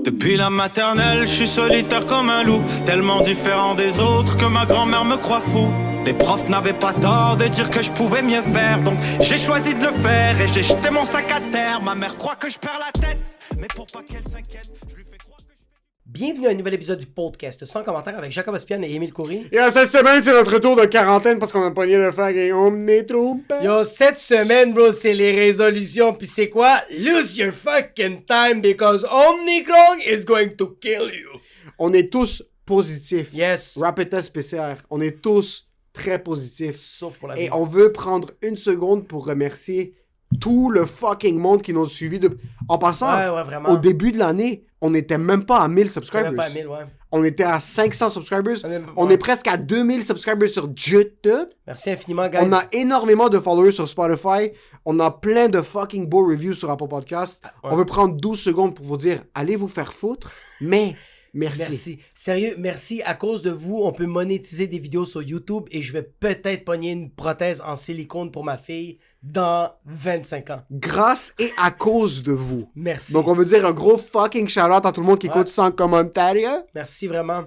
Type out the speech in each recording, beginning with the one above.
Depuis la maternelle, je suis solitaire comme un loup, tellement différent des autres que ma grand-mère me croit fou. Les profs n'avaient pas tort de dire que je pouvais mieux faire, donc j'ai choisi de le faire et j'ai jeté mon sac à terre. Ma mère croit que je perds la tête, mais pour pas qu'elle s'inquiète, je lui fais croire que je... Bienvenue à un nouvel épisode du podcast sans commentaire avec Jacob Ospian et Émile Coury. Et cette semaine, c'est notre tour de quarantaine parce qu'on a pogné le fag et on est trop bête. Yo, cette semaine, bro, c'est les résolutions. Puis c'est quoi? Lose your fucking time because Omicron is going to kill you. On est tous positifs. Yes. Rapid test PCR. On est tous très positifs. Sauf pour la Et vie. on veut prendre une seconde pour remercier tout le fucking monde qui nous a suivis. En passant, Ouais, vraiment. au début de l'année, on n'était même pas à 1000 subscribers. Même pas à 1000, ouais. On était à 500 subscribers. On Ouais. est presque à 2000 subscribers sur YouTube. Merci infiniment, guys. On a énormément de followers sur Spotify. On a plein de fucking beaux reviews sur Apple Podcast. Ouais. On veut prendre 12 secondes pour vous dire, allez vous faire foutre, mais merci. Merci. Sérieux, merci. À cause de vous, on peut monétiser des vidéos sur YouTube et je vais peut-être pogner une prothèse en silicone pour ma fille dans 25 ans. Grâce et à cause de vous. Merci. Donc on veut dire un gros fucking shout-out à tout le monde qui Ouais. écoute sans commentaire. Merci vraiment.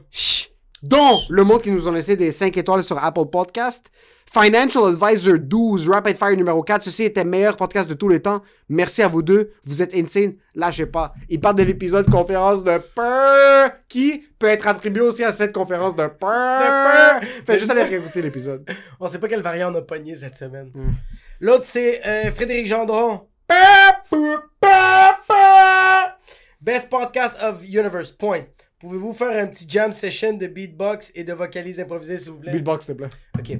Dont le monde qui nous ont laissé des 5 étoiles sur Apple Podcast. Financial Advisor 12, Rapid Fire numéro 4. Ceci était le meilleur podcast de tous les temps. Merci à vous deux. Vous êtes insane. Lâchez pas. Il parle de l'épisode conférence de peur qui peut être attribué aussi à cette conférence de peur. Faites juste aller réécouter l'épisode. On sait pas quelle variant on a pogné cette semaine. L'autre, c'est Frédéric Gendron. Best podcast of universe, point. Pouvez-vous faire un petit jam session de beatbox et de vocalise improvisée, s'il vous plaît? Beatbox, s'il te plaît. Ok.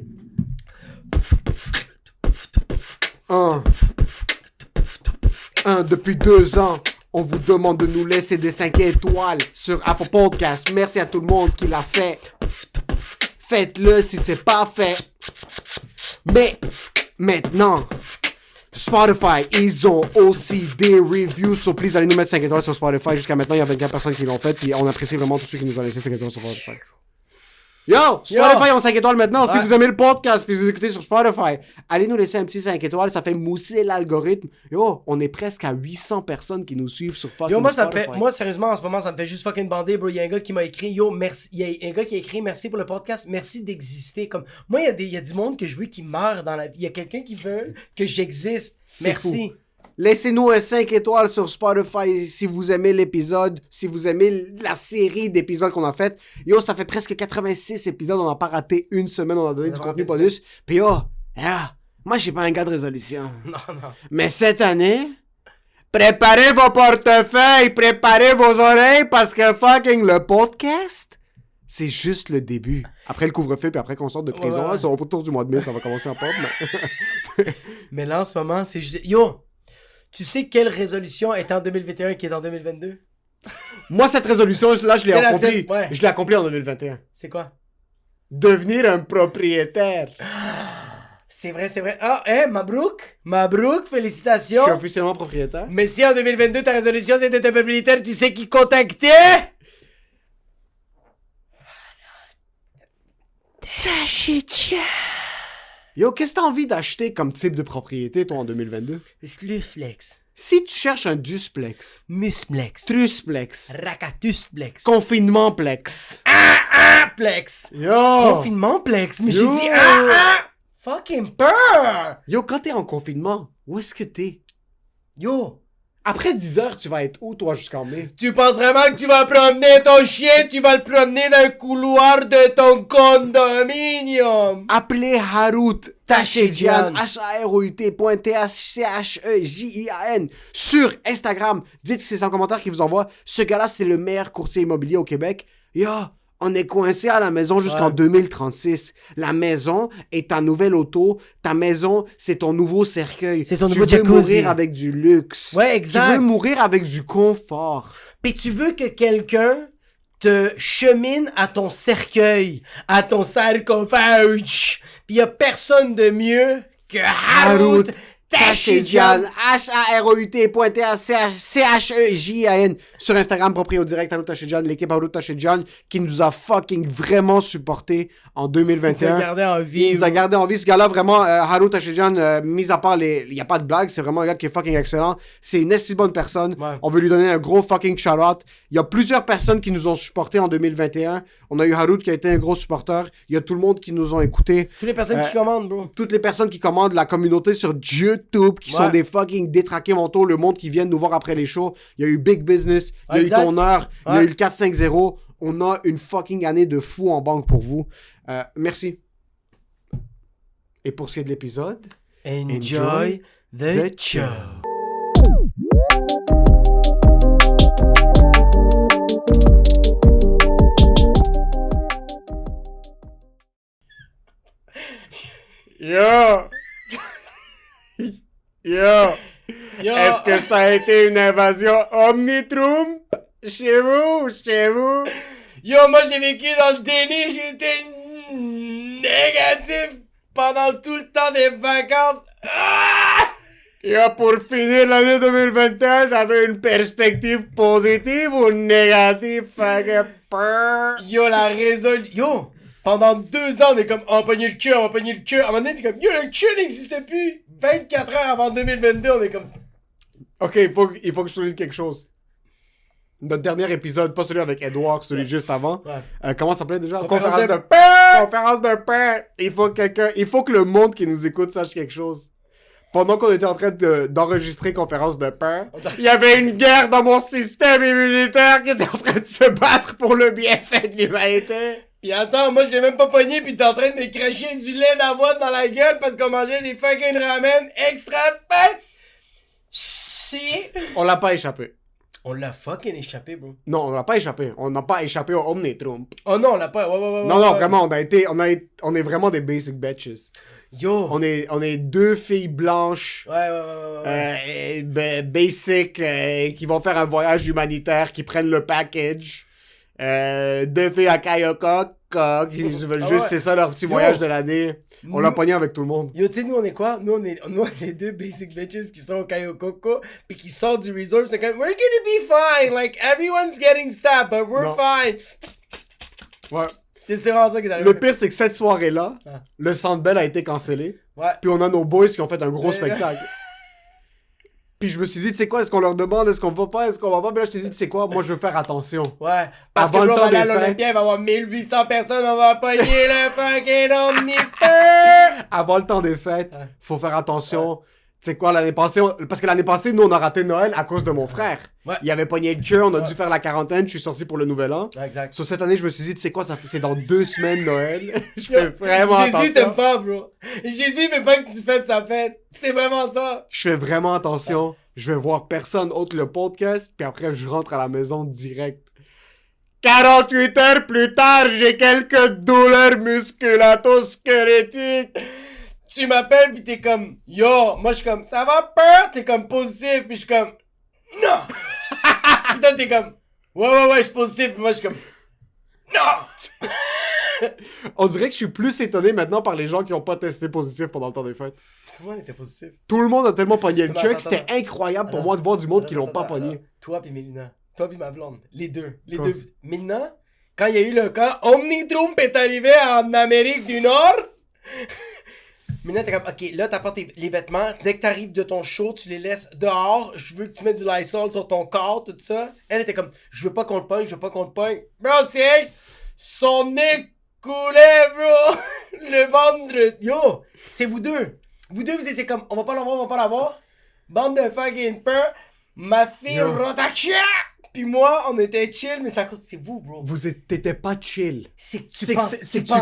1. Depuis 2 ans, on vous demande de nous laisser des 5 étoiles sur Apple Podcast. Merci à tout le monde qui l'a fait. Faites-le si c'est pas fait. Mais maintenant, Spotify, ils ont aussi des reviews. So please, allez nous mettre 5 étoiles sur Spotify. Jusqu'à maintenant, il y a 24 personnes qui l'ont fait. Puis on apprécie vraiment tous ceux qui nous ont laissé 5 étoiles sur Spotify. Yo, Spotify ont 5 étoiles maintenant. Si vous aimez le podcast puis vous écoutez sur Spotify, allez nous laisser un petit 5 étoiles. Ça fait mousser l'algorithme. Yo, on est presque à 800 personnes qui nous suivent sur fucking Yo, moi, ça me Spotify. fait. Moi, sérieusement, en ce moment, ça me fait juste fucking bander, bro. Il y a un gars qui m'a écrit, yo, merci. Il y a un gars qui a écrit, merci pour le podcast, merci d'exister. Comme, moi, il y a du monde que je veux qui meurt dans la vie. Il y a quelqu'un qui veut que j'existe. C'est Merci. fou. Laissez-nous un 5 étoiles sur Spotify si vous aimez l'épisode, si vous aimez la série d'épisodes qu'on a fait. Yo, ça fait presque 86 épisodes, on n'a pas raté une semaine, on a donné On a du raté contenu une bonus. Puis yo, moi j'ai pas un gars de résolution. Non, non. Mais cette année, préparez vos portefeuilles, préparez vos oreilles parce que fucking le podcast, c'est juste le début. Après le couvre-feu, puis après qu'on sorte de prison, Ouais. là, c'est autour du mois de mai, ça va commencer en pop. Mais... Mais là, en ce moment, c'est juste. Yo! Tu sais quelle résolution est en 2021 qui est en 2022? Moi, cette résolution, là, je l'ai C'est la accomplie. seule, ouais. Je l'ai accomplie en 2021. C'est quoi? Devenir un propriétaire. C'est vrai, c'est vrai. Ah, Mabrouk! Mabrouk, Je félicitations! suis officiellement propriétaire. Mais si en 2022, ta résolution c'était un propriétaire, tu sais qui contacter? Yo, qu'est-ce que t'as envie d'acheter comme type de propriété, toi, en 2022? Sluflex. Si tu cherches un dusplex, Musplex. trusplex, Racatusplex. confinementplex. Plex. Yo! Confinement-plex. Mais j'ai Yo! dit fucking peur! Yo, quand t'es en confinement, où est-ce que t'es? Yo! Après 10 heures, tu vas être où, toi, jusqu'en mai? Tu penses vraiment que tu vas promener ton chien, tu vas le promener dans le couloir de ton condominium? Appelez Harut Tachedjian, Tachedjian. HAROUT.THCHEJIAN sur Instagram. Dites que c'est son commentaire qui vous envoie. Ce gars-là, c'est le meilleur courtier immobilier au Québec. Yo, on est coincé à la maison jusqu'en Ouais. 2036. La maison est ta nouvelle auto. Ta maison, c'est ton nouveau cercueil. C'est ton tu nouveau veux jacuzzi. mourir avec du luxe. Ouais, exact. Tu veux mourir avec du confort. Pis tu veux que quelqu'un te chemine à ton cercueil, à ton sarcophage. Pis y a personne de mieux que Harut Tashijan, HAROUT.TACHEJAN sur Instagram, proprio direct, Allô Tashijan, l'équipe Allô Tashijan qui nous a fucking vraiment supporté en 2021. Il nous a gardé en vie. Il nous a gardé en vie. Ce gars-là, vraiment, Haru Tashijan, mis à part il n'y a pas de blague, c'est vraiment un gars qui est fucking excellent. C'est une si bonne personne. Ouais. On veut lui donner un gros fucking shout-out. Il y a plusieurs personnes qui nous ont supportés en 2021. On a eu Haru qui a été un gros supporter. Il y a tout le monde qui nous ont écoutés. Toutes les personnes qui commandent, bro. Toutes les personnes qui commandent, la communauté sur YouTube, qui sont des fucking détraqués mentaux, le monde qui viennent nous voir après les shows. Il y a eu Big Business, il y a eu Ton Heure, il y a eu le 450. On a une fucking année de fou en banque pour vous. Merci. Et pour ce qui est de l'épisode, Enjoy the show. Yo! Yo! Est-ce que ça a été une invasion Omnitrump? Chez vous? Yo, moi j'ai vécu dans le déni, j'étais négatif pendant tout le temps des vacances. Yo, pour finir l'année 2021, t'avais une perspective positive ou négative? Yo, la résolution. Yo! Pendant 2 ans, on est comme, on va pogner le cul. À un moment donné, t'es comme, yo, le cul n'existait plus. 24 heures avant 2022, on est comme... Ok, il faut que je souligne quelque chose. Notre dernier épisode, pas celui avec Edouard, celui juste avant. Ouais. Comment ça s'appelait déjà? Conférence de paix! Conférence de paix! Il faut que le monde qui nous écoute sache quelque chose. Pendant qu'on était en train d'enregistrer Conférence de paix, il y avait une guerre dans mon système immunitaire qui était en train de se battre pour le bienfait de l'humanité. Pis attends, moi j'ai même pas pogné pis t'es en train de me cracher du lait d'avoine dans la gueule parce qu'on mangeait des fucking ramen extra pain. Shit. On l'a pas échappé. On l'a fucking échappé, bro. Non, on l'a pas échappé. On n'a pas échappé au Omnitrump. Oh non, on l'a pas. Ouais. Non, vraiment, on est vraiment des basic bitches. Yo. On est 2 filles blanches. Ouais. Basic, qui vont faire un voyage humanitaire, qui prennent le package. 2 filles à Kayoka, qui veulent juste, c'est ça leur petit voyage de l'année. On l'a pogné avec tout le monde. Yo, tu sais, nous on est quoi? Nous on est les 2 basic bitches qui sont au Kayokoko pis qui sortent du resort. C'est comme, we're gonna be fine. Like, everyone's getting stabbed, but we're fine. Ouais. C'est vraiment ça qui est arrivé. Le pire, c'est que cette soirée-là, le Centre Bell a été cancellé. Ouais. Puis on a nos boys qui ont fait un gros spectacle. Puis je me suis dit, tu sais quoi, est-ce qu'on leur demande, est-ce qu'on va pas, est-ce qu'on va pas? Mais là, je t'ai dit, tu sais quoi, moi, je veux faire attention. Ouais. Parce avant que le temps on va aller à des l'Olympia, il va y avoir 1800 personnes, on va pogner le fucking omnipeur. Avant le temps des fêtes, faut faire attention. Tu sais quoi, l'année passée, parce que l'année passée, nous, on a raté Noël à cause de mon frère. Ouais. Il avait pogné le cœur, on a dû faire la quarantaine, je suis sorti pour le nouvel an. Exact. Sur cette année, je me suis dit, tu sais quoi, c'est dans 2 semaines Noël. Je fais vraiment attention. Jésus t'aime pas, bro. Jésus veut pas que tu fêtes sa fête. C'est vraiment ça. Je fais vraiment attention. Je vais voir personne autre le podcast, puis après, je rentre à la maison direct. 48 heures plus tard, j'ai quelques douleurs musculato-squelettiques. Tu m'appelles pis t'es comme, yo, moi je suis comme, ça va peur? T'es comme positif pis je suis comme, non! Pis toi t'es comme, ouais, je suis positif pis moi je suis comme, non! On dirait que je suis plus étonné maintenant par les gens qui n'ont pas testé positif pendant le temps des fêtes. Tout le monde était positif. Tout le monde a tellement pogné le Attends, check, c'était incroyable pour moi de voir du monde qui l'ont pas pogné. Toi pis Mélina. Toi pis ma blonde. Les deux. Mélina, quand il y a eu le cas, Omnitrump est arrivé en Amérique du Nord. Mélina, t'es comme, ok, là t'apportes les vêtements. Dès que t'arrives de ton show, tu les laisses dehors. Je veux que tu mettes du Lysol sur ton corps, tout ça. Elle était comme, je veux pas qu'on le pogne. Bro, c'est elle. Son nez coulait, bro. Le ventre. Yo, c'est vous deux. Vous étiez comme, on va pas l'avoir. Bande de fucking peur. Ma fille rotakia. Puis moi, on était chill, mais ça c'est vous, bro. T'étais pas chill. C'est que tu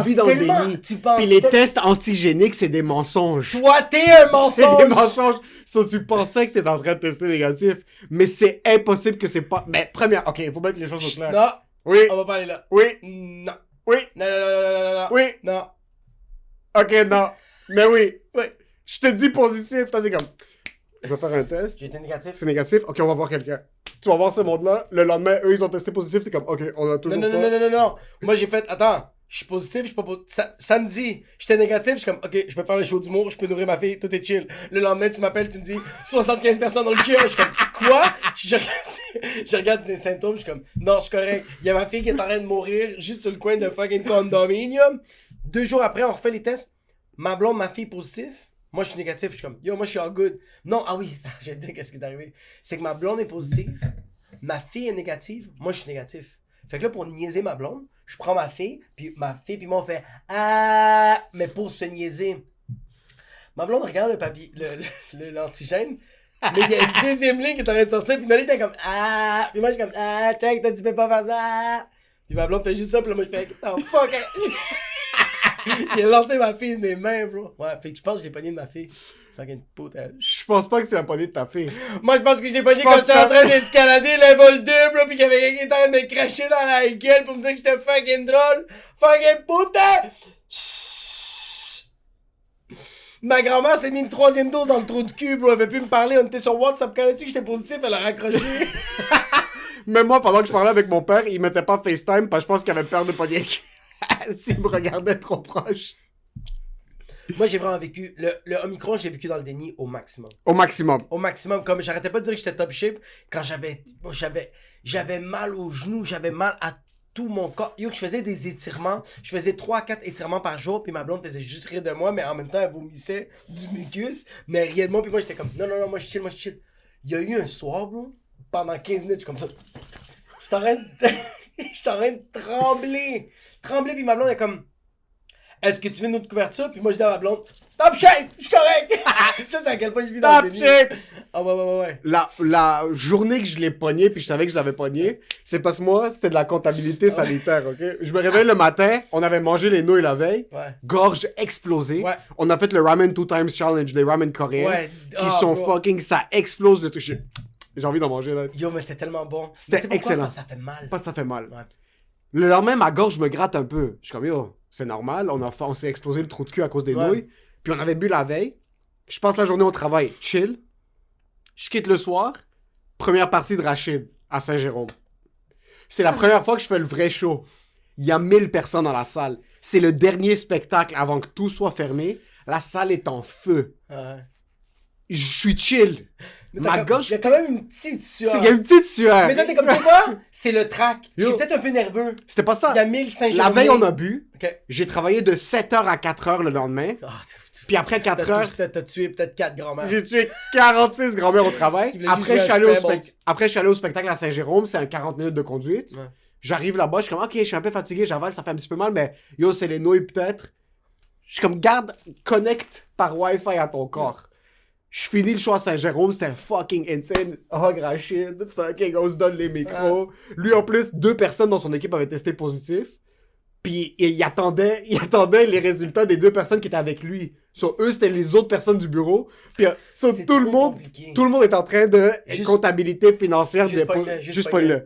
vis dans le déni. Puis les tests antigéniques, c'est des mensonges. Toi, t'es un mensonge. C'est des mensonges. Tu pensais que t'étais en train de tester négatif. Mais c'est impossible que c'est pas... Mais première, ok, il faut mettre les choses au clair. Non. Oui. On va pas aller là. Oui. Non. Oui. Non. Oui. Non. Ok, non. Mais oui. Oui. Je te dis positif. T'as dit comme... Je vais faire un test. J'ai été négatif. C'est négatif. Ok, on va voir quelqu'un. Tu vas voir ce monde-là. Le lendemain, eux, ils ont testé positif. T'es comme, ok, on a toujours pas... Non. Moi, j'ai fait... Attends. Je suis positif, je suis pas positif. Samedi, j'étais négatif, je suis comme, ok, je peux faire le show d'humour, je peux nourrir ma fille, tout est chill. Le lendemain, tu m'appelles, tu me dis 75 personnes dans le cœur. Je suis comme, quoi? Je regarde ses symptômes, je suis comme, non, je suis correct. Il y a ma fille qui est en train de mourir juste sur le coin de fucking condominium. 2 jours après, on refait les tests. Ma blonde, ma fille positive. Moi, je suis négatif, je suis comme, yo, moi, je suis all good. Non, ah oui, ça, je vais te dire qu'est-ce qui est arrivé. C'est que ma blonde est positive, ma fille est négative, moi, je suis négatif. Fait que là, pour niaiser ma blonde, je prends ma fille, puis moi, on fait ah, mais pour se niaiser. Ma blonde regarde le papier, l'antigène, mais il y a une deuxième ligne qui est en train de sortir, puis Nolly était comme ah, puis moi, je suis comme ah, check, toi, tu peux pas faire ça. Puis ma blonde fait juste ça, puis là, moi, je fais oh fuck. J'ai lancé ma fille de mes mains, bro. Ouais, fait que je pense que j'ai pogné de ma fille. Fucking putain. Je pense pas que tu l'as pogné de ta fille. Moi, je pense que j'ai pogné quand j'étais en train d'escalader level 2, bro, pis qu'il y avait quelqu'un qui était en train de me cracher dans la gueule pour me dire que j'étais fucking drôle. Fucking putain! Ma grand-mère s'est mis une 3e dose dans le trou de cul, bro. Elle veut plus me parler. On était sur WhatsApp. Quand elle a su que j'étais positif, elle a raccroché. Même moi, pendant que je parlais avec mon père, il mettait pas FaceTime parce que je pense qu'il avait peur de pogner s'il me regardait trop proche. Moi, j'ai vraiment vécu... Le Omicron, j'ai vécu dans le déni au maximum. Au maximum. Au maximum. Comme j'arrêtais pas de dire que j'étais top shape quand j'avais mal aux genoux, j'avais mal à tout mon corps. Yo, je faisais des étirements. Je faisais 3-4 étirements par jour, puis ma blonde faisait juste rire de moi, mais en même temps, elle vomissait du mucus, mais elle riait de moi, puis moi, j'étais comme, non, moi, je chill. Il y a eu un soir, bro, pendant 15 minutes, je suis comme ça. J'étais en train de trembler, puis ma blonde est comme, est-ce que tu veux une autre couverture? Puis moi, je dis à ma blonde, top shape, je suis correct. Ça, c'est à quel point je vis dans le déni. Top shape. Ah ouais. La journée que je l'ai pogné, puis je savais que je l'avais pogné, c'est parce que moi, c'était de la comptabilité sanitaire, ok? Je me réveille le matin, on avait mangé les nouilles la veille, gorge explosée. Ouais. On a fait le ramen 2 times challenge, des ramen coréens, qui sont fucking, ça explose de toucher. J'ai envie d'en manger, là. Yo, mais c'était tellement bon. C'était excellent. Parce que ça fait mal. Ouais. Le lendemain, ma gorge me gratte un peu. Je suis comme, yo, c'est normal. On s'est explosé le trou de cul à cause des nouilles. Puis on avait bu la veille. Je passe la journée au travail, chill. Je quitte le soir. Première partie de Rachid à Saint-Jérôme. C'est la première fois que je fais le vrai show. Il y a 1000 personnes dans la salle. C'est le dernier spectacle avant que tout soit fermé. La salle est en feu. Je suis chill. Ma gorge... Il y a quand même une petite sueur. Il y a une petite sueur. Mais toi, t'es comme toi, c'est le track. Je suis peut-être un peu nerveux. C'était pas ça. Il y a 1000 Saint-Jérôme. La veille, on a bu. Okay. J'ai travaillé de 7h à 4h le lendemain. Puis après 4h... T'as tué peut-être 4 grands-mères. J'ai tué 46 grands-mères au travail. Après, je suis allé au spectacle à Saint-Jérôme. C'est un 40 minutes de conduite. Ouais. J'arrive là-bas, je suis comme, ok, je suis un peu fatigué, j'avale, ça fait un petit peu mal, mais yo, c'est les nouilles peut-être. Je suis comme, connecte par Wi-Fi à ton corps. Je finis le show à Saint-Jérôme, c'était fucking insane. Oh, Rachid, fucking, on se donne les micros. Lui, en plus, 2 personnes dans son équipe avaient testé positif. Puis, il attendait les résultats des 2 personnes qui étaient avec lui. Sur eux, c'était les autres personnes du bureau. Puis, tout le monde est en train de comptabilité financière. Juste pas le.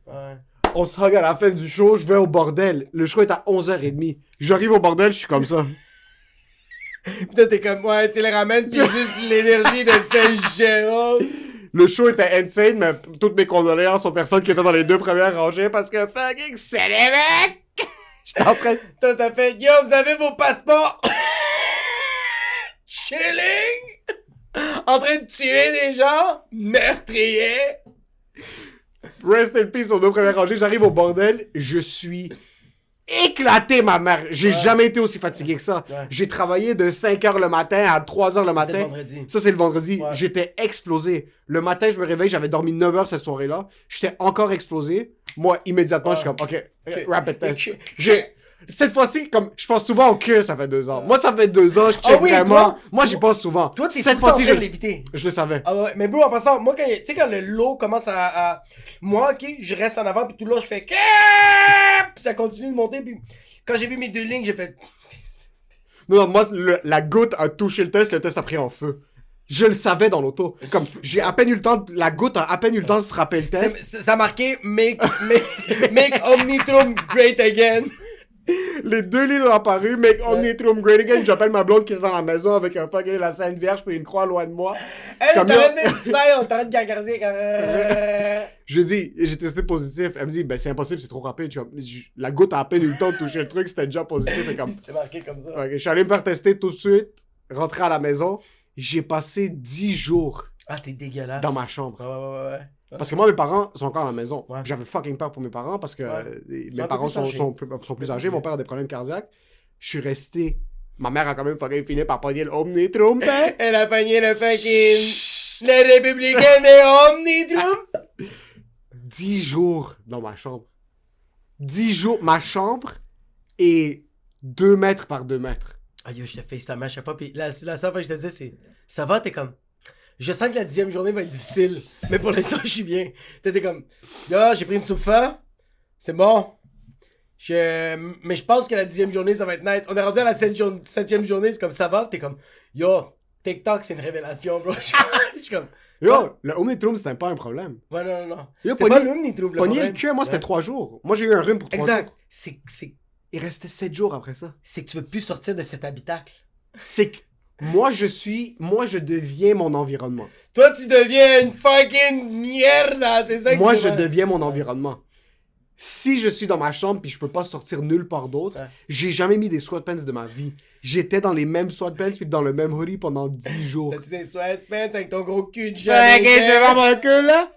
Ouais. On se hug à la fin du show, je vais au bordel. Le show est à 11h30. J'arrive au bordel, je suis comme ça. Putain, t'es comme, ouais, c'est le ramen, pis juste l'énergie de Saint-Jérôme. Le show était insane, mais toutes mes condoléances aux personnes qui étaient dans les 2 premières rangées parce que fucking c'est les mecs! J'étais en train de... Toi, t'as fait, yo, vous avez vos passeports? Chilling! En train de tuer des gens? Meurtrier! Rest in peace aux 2 premières rangées, j'arrive au bordel, je suis... éclaté, ma mère. J'ai jamais été aussi fatigué que ça. Ouais. J'ai travaillé de 5h le matin à 3h le matin. C'est le vendredi. Ça, c'est le vendredi. Ouais. J'étais explosé. Le matin, je me réveille, j'avais dormi 9h cette soirée-là. J'étais encore explosé. Moi, immédiatement, je suis comme, OK, rapid test. Cette fois-ci, comme je pense souvent que ça fait 2 ans. Moi, ça fait 2 ans, je check vraiment. Moi, j'y pense souvent. Toi, t'es cette fois-ci, je l'éviter. Je le savais. Ah ouais, mais bro, en passant, moi, tu sais, quand le lot commence à... Moi, ok, je reste en avant, puis tout le long, je fais... Puis ça continue de monter, puis quand j'ai vu mes 2 lignes, j'ai fait... Non, moi, la goutte a touché le test a pris en feu. Je le savais dans l'auto. Comme, j'ai à peine eu le temps la goutte a à peine eu le temps de frapper le test. Ça a marqué Make Omnitron Great Again. Les 2 livres apparus, make Omnitrum great again. J'appelle ma blonde qui est dans la maison avec un fucking la Sainte Vierge puis une croix loin de moi. Elle est en Comme train là- de mettre du sein, on est en train de gargariser comme... Je lui dis, j'ai testé positif. Elle me dit, ben c'est impossible, c'est trop rapide. La goutte a à peine eu le temps de toucher le truc, c'était déjà positif. Et comme... C'était marqué comme ça. Ok, je suis allé me faire tester tout de suite, rentrer à la maison. J'ai passé 10 jours Ah, t'es dégueulasse. dans ma chambre. Ouais. Parce que moi, mes parents sont encore à la maison. Ouais. J'avais fucking peur pour mes parents parce que Ils sont mes un peu parents plus sont plus âgés. Mon père a des problèmes cardiaques. Je suis resté. Ma mère a quand même fucking fini par pogner le Omnitrum. Elle a pogné le fucking... Les républicains des Omnitrum. 10 jours dans ma chambre. 10 jours. Ma chambre est 2 mètres par 2 mètres. Ah yo, je te FaceTime à chaque fois, pis la seule fois que je te dis, c'est... Ça va, t'es comme... Je sens que la 10e journée va être difficile, mais pour l'instant, je suis bien. T'étais comme... Yo, j'ai pris une soupe fin, c'est bon. Mais je pense que la 10e journée, ça va être nice. On est rendu à la 7e journée, c'est comme ça va, t'es comme... Yo, TikTok, c'est une révélation, bro. Je suis comme... Yo, le Omnitrum, c'était pas un problème. Ouais, non. Yo, C'est pas l'Omnitrum, le Pogner le problème. cul, moi, c'était 3 jours. Moi, j'ai eu un rhume pour 3 Exact. jours. C'est Il restait 7 jours après ça. que tu veux plus sortir de cet habitacle. C'est que moi, je deviens mon environnement. Toi, tu deviens une fucking mierda, c'est ça que Moi, tu je veux. deviens mon environnement. Si je suis dans ma chambre puis je peux pas sortir nulle part d'autre, Ouais. j'ai jamais mis des sweatpants de ma vie. J'étais dans les mêmes sweatpants puis dans le même hoodie pendant 10 jours. T'as-tu des sweatpants avec ton gros cul de Ok, jamais je vais voir mon cul, là.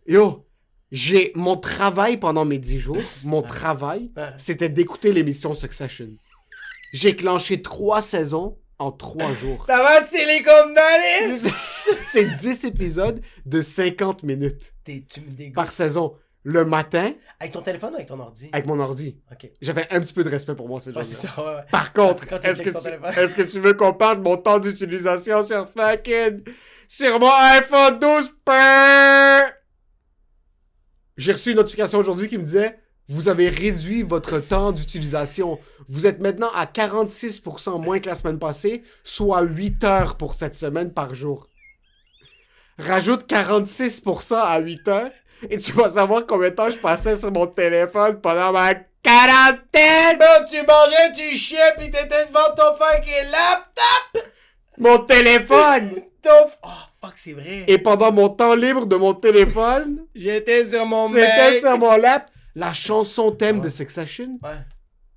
Yo, j'ai mon travail pendant mes 10 jours, mon travail, Ouais. c'était d'écouter l'émission Succession. J'ai clenché 3 saisons en 3 jours. Ça va, Silicon Valley? C'est 10 épisodes de 50 minutes Tu me dégoûtes. par saison. Le matin, Avec ton téléphone ou avec ton ordi? avec mon ordi. Ok. J'avais un petit peu de respect pour moi ces Ouais, jours-là. c'est ça, ouais. Par contre, Quand tu est-ce checkes ton téléphone. que tu veux qu'on parle de mon temps d'utilisation sur fucking... sur mon iPhone 12? J'ai reçu une notification aujourd'hui qui me disait « Vous avez réduit votre temps d'utilisation. Vous êtes maintenant à 46% moins que la semaine passée, soit 8 heures pour cette semaine par jour. Rajoute 46% à 8 heures et tu vas savoir combien de temps je passais sur mon téléphone pendant ma quarantaine. Bro, tu mangeais, tu chiais, pis t'étais devant ton fucking laptop! Mon téléphone! Oh, fuck, c'est vrai. Et pendant mon temps libre de mon téléphone, J'étais sur mon c'était mail. sur mon lap. La chanson thème de Succession, Ouais.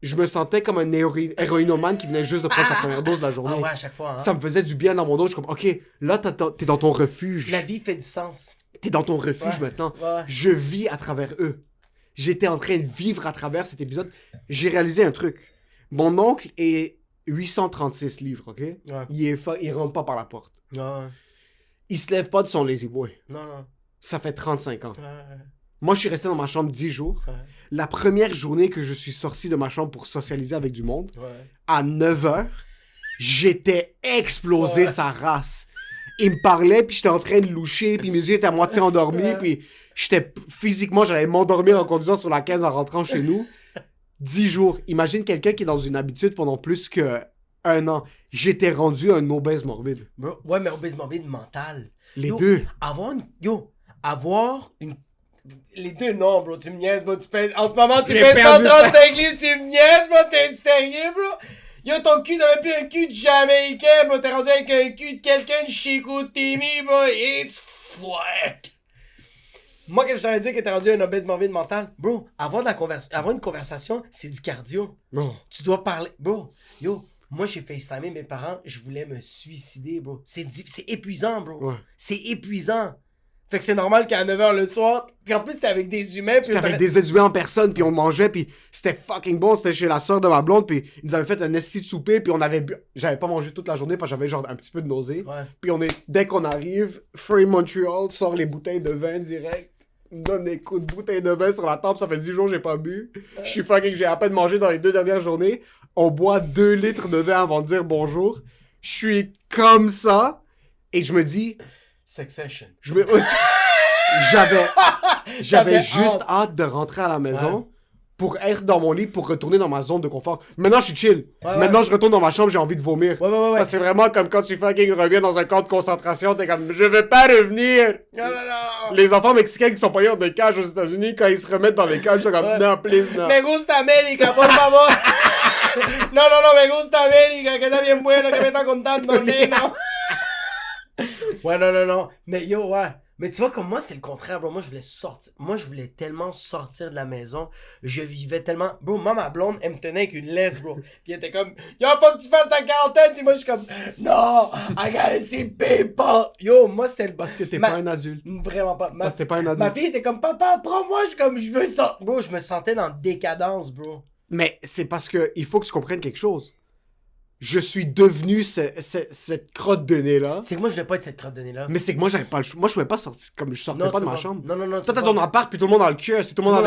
je me sentais comme un héroïnomane qui venait juste de prendre sa première dose de la journée. Ah ouais, à chaque fois, hein. Ça me faisait du bien dans mon dos. Je suis comme, ok, là, t'es dans ton refuge. La vie fait du sens. T'es dans ton refuge Ouais. maintenant. Ouais. Je vis à travers eux. J'étais en train de vivre à travers cet épisode. J'ai réalisé un truc. Mon oncle est 836 livres, ok? Ouais. Il rentre pas par la porte. Non, Il se lève pas de son lazy boy. non. Ça fait 35 ans. Ouais. Moi, je suis resté dans ma chambre 10 jours. Ouais. La première journée que je suis sorti de ma chambre pour socialiser avec du monde, Ouais. à 9h, j'étais explosé Ouais. sa race. Il me parlait, puis j'étais en train de loucher, puis mes yeux étaient à moitié endormis, Ouais. puis physiquement, j'allais m'endormir en conduisant sur la 15 en rentrant chez nous. 10 jours. Imagine quelqu'un qui est dans une habitude pendant plus que 1 an. J'étais rendu un obèse morbide. Bro, ouais, mais obèse morbide mental. Les Yo, deux. Avoir une... Les deux, non, bro, tu me niaises, bro, tu pèses... En ce moment, tu J'ai pèses perdu 135 livres, tu me niaises, bro, t'es sérieux, bro? Yo, ton cul n'avait plus un cul de Jamaïcain, bro, t'es rendu avec un cul de quelqu'un de Chicoutimi, bro, it's flat! Moi, qu'est-ce que j'allais dire que t'es rendu un obèse morbide mental? Bro, avoir une conversation, c'est du cardio. Non. Tu dois parler. Bro, yo, moi j'ai FaceTimé mes parents, je voulais me suicider, bro. C'est épuisant, bro. Ouais. C'est épuisant. Fait que c'est normal qu'à 9h le soir, puis en plus t'es avec des humains, puis J'étais avec des humains en personne, puis on mangeait, puis c'était fucking bon. C'était chez la soeur de ma blonde, puis ils nous avaient fait un esti de souper, puis on avait bu... J'avais pas mangé toute la journée, parce que j'avais genre un petit peu de nausée. Ouais. Puis dès qu'on arrive, Free Montreal sort les bouteilles de vin direct. Me donne des coups de bouteilles de vin sur la table, ça fait 10 jours que j'ai pas bu. Je suis fucking, j'ai à peine mangé dans les 2 dernières journées. On boit 2 litres de vin avant de dire bonjour. Je suis comme ça, et je me dis, Succession. j'avais J'avais juste hâte de rentrer à la maison pour être dans mon lit, pour retourner dans ma zone de confort. Maintenant, je suis chill. Ouais, Maintenant, ouais. je retourne dans ma chambre, j'ai envie de vomir. Ouais. Parce que c'est vraiment comme quand tu fucking reviens dans un camp de concentration, t'es comme, je veux pas revenir. Non. Les enfants mexicains qui sont pas dans des cages aux États-Unis, quand ils se remettent dans les cages, ils sont comme, Ouais. non, please, non. Me gusta América, por favor. No, me gusta América, que está bien bueno, que me está contando, nena. Ouais, non. Mais yo, ouais. Mais tu vois, comme moi, c'est le contraire, bro. Moi, je voulais sortir. Moi, je voulais tellement sortir de la maison. Je vivais tellement. Bro, moi, ma blonde, elle me tenait avec une laisse, bro. Puis elle était comme, yo, faut que tu fasses ta quarantaine. Puis moi, je suis comme, non, I gotta see people. Yo, moi, c'était le. Parce que t'es pas un adulte. Vraiment pas. Parce que t'es pas un adulte. Ma fille était comme, papa, prends-moi. Je suis comme, je veux sortir. Bro, je me sentais dans décadence, bro. Mais c'est parce que il faut que tu comprennes quelque chose. Je suis devenu cette crotte de nez-là. C'est que moi, je voulais pas être cette crotte de nez-là. Mais c'est que moi, j'avais pas le choix. Moi, je pouvais pas sortir. Comme je sortais pas de ma chambre. Non. Toi, t'as ton appart, puis tout le monde a le cœur. Si tout le monde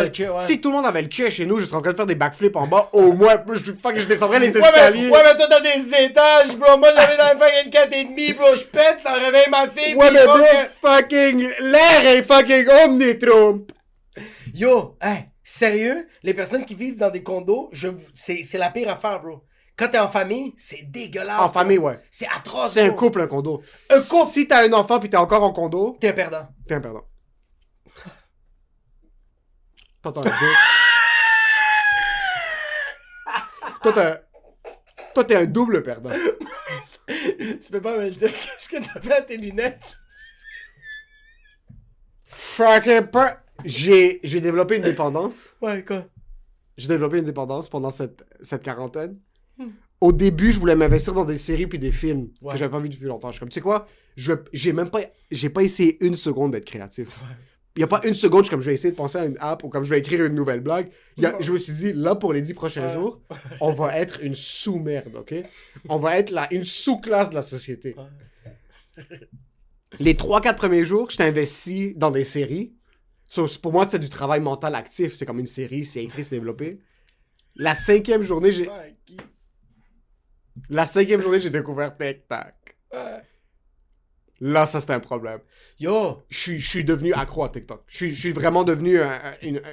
avait le cœur chez nous, je serais en train de faire des backflips en bas. Au moins, je descendrais les escaliers. Ouais, mais toi, t'as des étages, bro. Moi, j'avais dans le fucking 4,5, bro. Je pète, ça réveille ma fille. Ouais, mais bro, fucking. L'air est fucking omnitrompe. Yo, hey, sérieux? Les personnes qui vivent dans des condos, c'est la pire affaire, bro. Quand t'es en famille, c'est dégueulasse. En famille, ouais. C'est atroce. C'est un bro. couple, un condo. Un couple. Si t'as un enfant puis t'es encore en condo, T'es un perdant. t'es un perdant. T'entends un deux. Toi, t'es un double perdant. Tu peux pas me dire qu'est-ce que t'as fait à tes lunettes? Fucking pas. J'ai développé une dépendance. Ouais, quoi? J'ai développé une dépendance pendant cette quarantaine. Au début, je voulais m'investir dans des séries puis des films que j'avais pas vu depuis longtemps. Je suis comme, tu sais quoi? J'ai pas essayé une seconde d'être créatif. Il y a pas une seconde, je vais essayer de penser à une app ou comme je vais écrire une nouvelle blague. Je me suis dit, là, pour les 10 prochains jours, on va être une sous-merde, ok? On va être une sous-classe de la société. Les 3-4 premiers jours, je t'ai investi dans des séries. Pour moi, c'était du travail mental actif. C'est comme une série, c'est écrit, c'est développé. La cinquième journée, j'ai découvert TikTok. Là, ça, c'était un problème. Yo! Je suis devenu accro à TikTok. Je suis vraiment devenu...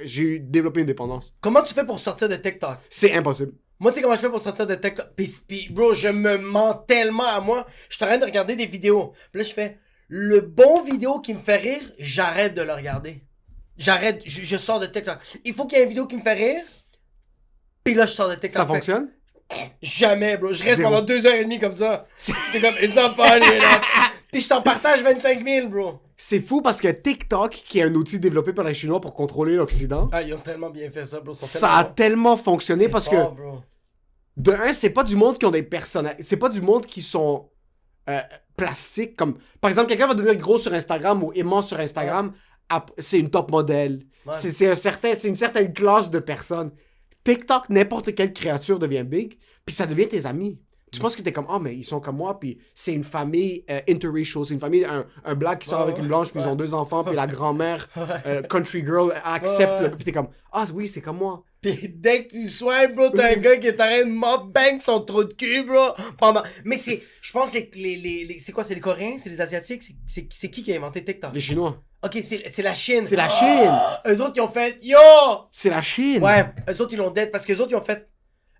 j'ai développé une dépendance. Comment tu fais pour sortir de TikTok? C'est impossible. Moi, tu sais comment je fais pour sortir de TikTok? Pis, bro, je me mens tellement à moi. Je suis en train de regarder des vidéos. Puis là, je fais... Le bon vidéo qui me fait rire, j'arrête de le regarder. J'arrête, je sors de TikTok. Il faut qu'il y ait une vidéo qui me fait rire. Puis là, je sors de TikTok. Ça fonctionne? Jamais, bro. Je reste pendant 2h30 comme ça. C'est comme, it's not funny, là. Puis je t'en partage 25 000, bro. C'est fou parce que TikTok, qui est un outil développé par les Chinois pour contrôler l'Occident, Ah, ils ont tellement bien fait ça, bro. ça a tellement fonctionné parce fort, que, bro. de un, c'est pas du monde qui ont des personnages. C'est pas du monde qui sont plastiques. Comme, par exemple, quelqu'un va devenir gros sur Instagram ou immense sur Instagram, c'est une top modèle. Ouais. C'est une certaine classe de personnes. TikTok, n'importe quelle créature devient big, puis ça devient tes amis. Tu penses que t'es comme, mais ils sont comme moi, puis c'est une famille interracial, c'est une famille, un black qui sort avec une blanche, puis ils ont 2 enfants, puis la grand-mère, country girl, accepte, puis t'es comme, oui, c'est comme moi. Pis dès que tu swipes, bro, t'as un gars qui est en train de mop-bang son trou de cul, bro, pendant... Mais je pense que c'est quoi, c'est les Coréens, c'est les Asiatiques, c'est qui a inventé TikTok? Les Chinois. Ok, c'est la Chine. C'est la Chine. Eux autres, ils ont fait, yo! C'est la Chine. Ouais, eux autres, ils l'ont dead, parce que eux autres, ils ont fait...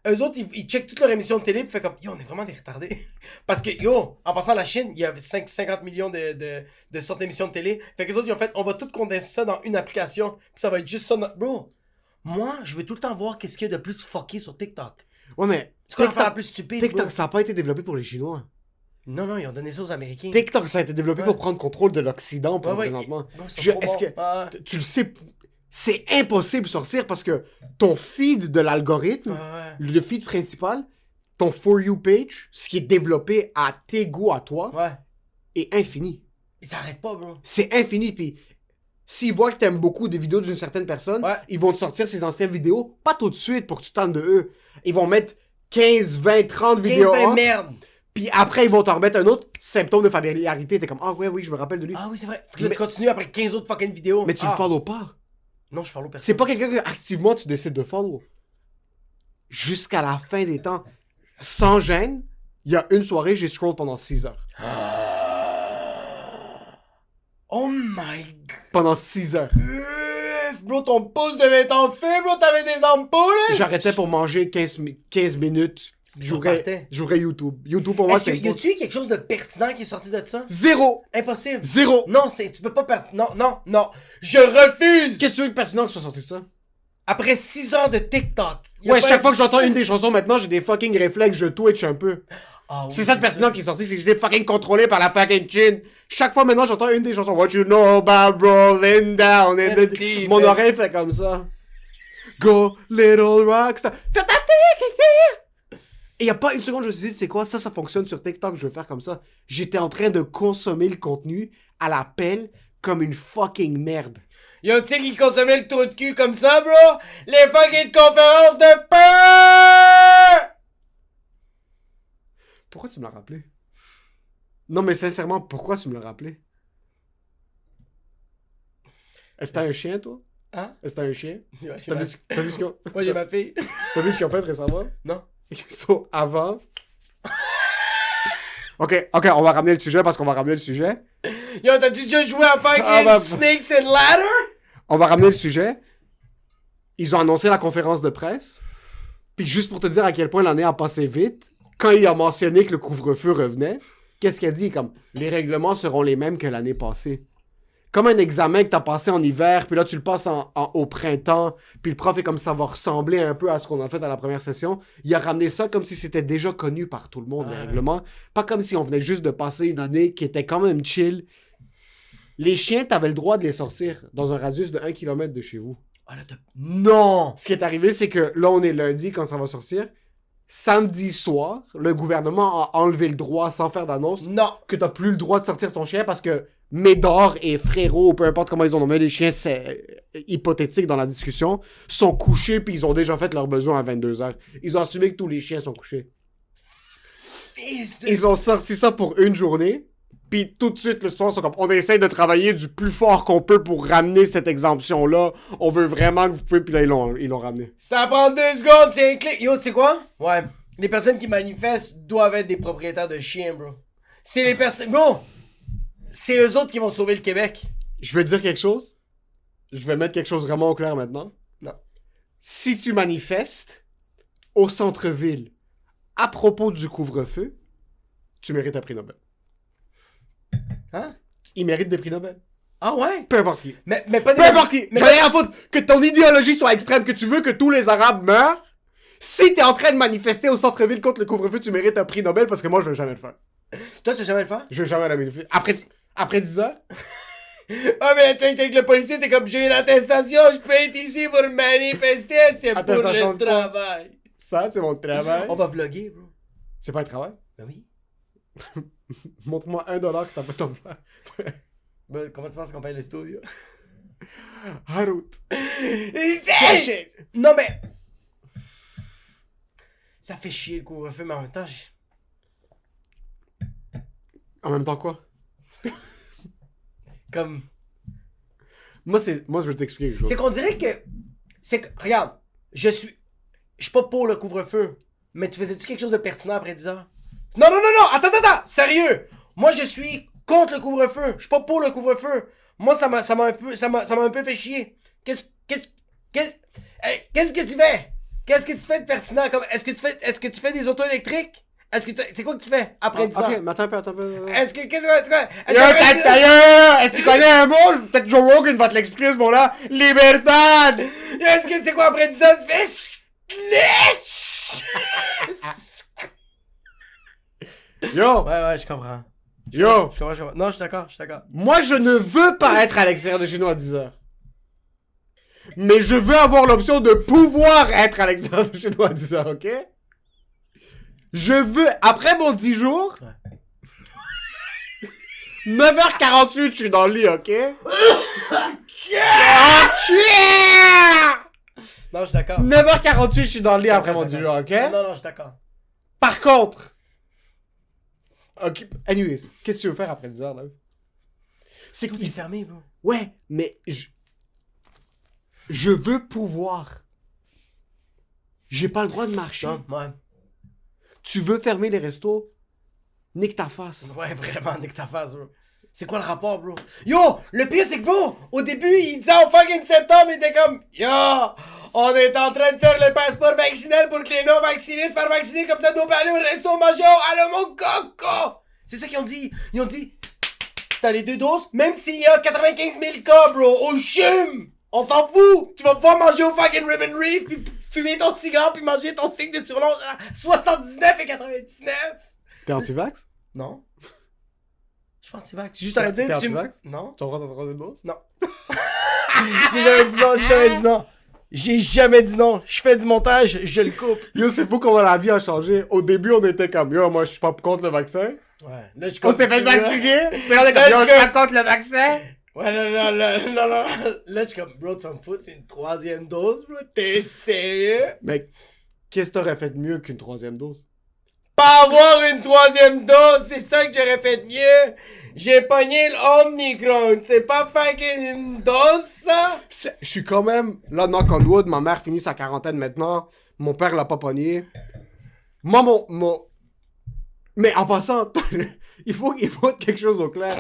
Eux autres, ils checkent toutes leurs émissions de télé, puis fait comme, yo, on est vraiment des retardés. Parce que, yo, en passant à la Chine, il y a 50 millions de sortes d'émissions de télé. Fait que les autres, ils ont fait, on va tout condenser ça dans une application, puis ça va être juste ça. Bro, moi, je veux tout le temps voir qu'est-ce qu'il y a de plus fucké sur TikTok. Ouais, mais C'est quoi l'affaire la plus stupide, TikTok, bro? ça a pas été développé pour les Chinois. Non, ils ont donné ça aux Américains. TikTok, ça a été développé pour prendre contrôle de l'Occident présentement. Bro, Est-ce que tu le sais, c'est impossible de sortir parce que ton feed de l'algorithme, le feed principal, ton For You page, ce qui est développé à tes goûts à toi, est infini. Ils s'arrêtent pas, bro. C'est infini, puis s'ils voient que t'aimes beaucoup des vidéos d'une certaine personne, ils vont te sortir ces anciennes vidéos, pas tout de suite pour que tu tentes de eux. Ils vont mettre 15, 20, 30 vidéos. 15, 20 merde. Puis après, ils vont t'en remettre un autre symptôme de familiarité. T'es comme, oui, je me rappelle de lui. Ah oui, c'est vrai. Là, tu continues après 15 autres fucking vidéos. Mais tu le follow pas. Non, je follow personne. C'est pas quelqu'un que activement tu décides de follow. Jusqu'à la fin des temps, sans gêne, il y a une soirée, j'ai scroll pendant 6 heures. Oh my god. Pendant 6 heures. Bro, ton pouce devait être en feu, bro. T'avais des ampoules. J'arrêtais pour manger 15 minutes. J'ouvrais YouTube. YouTube pour moi, c'était... Y a-tu eu quelque chose de pertinent qui est sorti de ça? Zéro! Impossible. Zéro! Non, tu peux pas Non. Je refuse! Qu'est-ce que tu veux de pertinent que soit sorti de ça? Après 6 heures de TikTok. Y a Ouais, pas chaque un- fois que j'entends une des chansons, maintenant, j'ai des fucking réflexes, je twitch un peu. Ah oui, C'est ça de pertinent qui est sorti, c'est que j'étais fucking contrôlé par la fucking chin. Chaque fois maintenant, j'entends une des chansons. What you know about rolling down in the deep. Mon oreille fait comme ça. Go, little rockstar. Fais ta fille. Et y a pas une seconde, je me suis dit, c'est quoi? Ça fonctionne sur TikTok, je vais faire comme ça. J'étais en train de consommer le contenu à la pelle comme une fucking merde. Yo, tu sais qui consommait le trou de cul comme ça, bro? Les fucking conférences de peur! Pourquoi tu me l'as rappelé? Non, mais sincèrement, pourquoi tu me l'as rappelé? Est-ce que t'as un chien, toi? Hein? Est-ce que t'as un chien? Ouais, T'as vu ce qu'ils ont... Moi, j'ai ma fille. T'as vu ce qu'ils ont fait récemment? Non. So, avant... Ok, on va ramener le sujet parce qu'on va ramener le sujet. Yo, t'as-tu déjà joué à fucking Ah, bah, Snakes and Ladder? On va ramener le sujet. Ils ont annoncé la conférence de presse. Puis juste pour te dire à quel point l'année a passé vite, quand il a mentionné que le couvre-feu revenait, qu'est-ce qu'il a dit? Comme, les règlements seront les mêmes que l'année passée. Comme un examen que t'as passé en hiver, puis là tu le passes au printemps, puis le prof est comme ça va ressembler un peu à ce qu'on a fait à la première session. Il a ramené ça comme si c'était déjà connu par tout le monde, les règlements. Pas comme si on venait juste de passer une année qui était quand même chill. Les chiens, t'avais le droit de les sortir dans un radius de 1 km de chez vous. Ah, là, non! Ce qui est arrivé, c'est que là, on est lundi quand ça va sortir. Samedi soir, le gouvernement a enlevé le droit, sans faire d'annonce, Non! que t'as plus le droit de sortir ton chien parce que Médor et Frérot, peu importe comment ils ont nommé les chiens, c'est hypothétique dans la discussion, sont couchés puis ils ont déjà fait leurs besoins à 22h. Ils ont assumé que tous les chiens sont couchés. Fils de... Ils ont sorti ça pour une journée, puis tout de suite le soir, ils sont comme on essaie de travailler du plus fort qu'on peut pour ramener cette exemption-là. On veut vraiment que vous pouvez, puis là ils l'ont ramené. Ça prend 2 secondes, c'est un clic. Yo, tu sais quoi? Ouais. Les personnes qui manifestent doivent être des propriétaires de chiens, bro. C'est les personnes... Bro! C'est eux autres qui vont sauver le Québec. Je veux dire quelque chose. Je vais mettre quelque chose vraiment au clair maintenant. Non. Si tu manifestes au centre-ville à propos du couvre-feu, tu mérites un prix Nobel. Hein? Il mérite des prix Nobel. Ah ouais? Peu importe qui. Mais pas des... Peu importe qui. Mais J'en ai rien à foutre. Que ton idéologie soit extrême, que tu veux que tous les Arabes meurent. Si t'es en train de manifester au centre-ville contre le couvre-feu, tu mérites un prix Nobel parce que moi, je vais jamais le faire. Toi, tu vas jamais le faire? Je vais jamais la manifester. Après 10 heures? Ah, mais toi, t'es avec le policier, t'es comme j'ai une attestation, je peux être ici pour manifester, c'est pour Attestation le de quoi? travail. Ça, c'est mon travail. On va vlogger, bro. C'est pas un travail? Ben oui. Montre-moi $1 que t'as pas ton plan. Ben, comment tu penses qu'on paye le studio? Harout. Hey! Non, mais... Ça fait chier le couvre-feu, mais en même temps, En même temps quoi? comme... Moi, je vais t'expliquer quelque chose. C'est qu'on dirait que... Regarde, je suis pas pour le couvre-feu, mais tu faisais-tu quelque chose de pertinent après 10 heures? Non, attends, sérieux! Moi, je suis contre le couvre-feu, je suis pas pour le couvre-feu. Moi, ça m'a un peu fait chier. Qu'est-ce que tu fais? Qu'est-ce que tu fais de pertinent? Comme, est-ce que tu fais des autos électriques? C'est quoi que tu fais après 10 heures? Ok, mais attends un peu. Qu'est-ce que tu fais? Est-ce que tu connais un mot? Peut-être Joe Rogan va te l'expliquer ce mot-là. Libertad! Est-ce que c'est quoi après 10 heures? Tu fais snitch! Yo! Ouais, je comprends. Yo! Je comprends. Non, je suis d'accord. Moi, je ne veux pas être à l'extérieur de chez nous à 10 heures. Mais je veux avoir l'option de pouvoir être à l'extérieur de chez nous à 10 heures, ok? Je veux, après mon 10 jours, 9h48, je suis dans le lit, ok? Non, je suis d'accord. 9h48, je suis dans le lit après mon 10 jours, ok? Non, je suis d'accord. Par contre, ok, anyways, qu'est-ce que tu veux faire après 10 heures, là? C'est Tout est fermé, bro. Ouais, mais je veux pouvoir. J'ai pas le droit de marcher. Non, ouais. Tu veux fermer les restos? Nique ta face. Ouais, vraiment, nique ta face, bro. C'est quoi le rapport, bro? Yo, le pire, c'est que, bro, au début, il disait en fucking septembre, il était comme, yo, on est en train de faire le passeport vaccinal pour que les non-vaccinés se fassent vacciner, comme ça, nous peut aller au resto manger à mon coco. C'est ça qu'ils ont dit. Ils ont dit, t'as les 2 doses, même s'il y a 95 000 cas, bro, au CHUM. On s'en fout! Tu vas pouvoir manger au fucking Ribbon Reef, puis fumer ton cigare, puis manger ton steak de surlonge à 79,99! T'es anti-vax? Non. Je suis pas anti-vax. Je suis juste en train de dire... T'es tu anti-vax? Non. Tu vas prendre ta troisième dose? Non. J'ai jamais dit non, j'ai jamais dit non. J'ai jamais dit non. Je fais du montage, je le coupe. Yo, c'est fou comment la vie a changé. Au début, on était comme, yo, moi, je suis pas contre le vaccin. Ouais. Là, je On s'est fait vacciner. Puis on est comme, yo, je suis pas contre le vaccin. Ouais, non. Là, je suis comme, bro, tu vas me foutre une troisième dose, bro. T'es sérieux? Mais qu'est-ce que t'aurais fait de mieux qu'une troisième dose? Pas avoir une troisième dose, c'est ça que j'aurais fait de mieux. J'ai pogné l'Omnicron. C'est pas fucking une dose, ça? Je suis quand même, là, knock on wood, ma mère finit sa quarantaine maintenant. Mon père l'a pas pogné. Moi, mon... Mais en passant, il faut quelque chose au clair.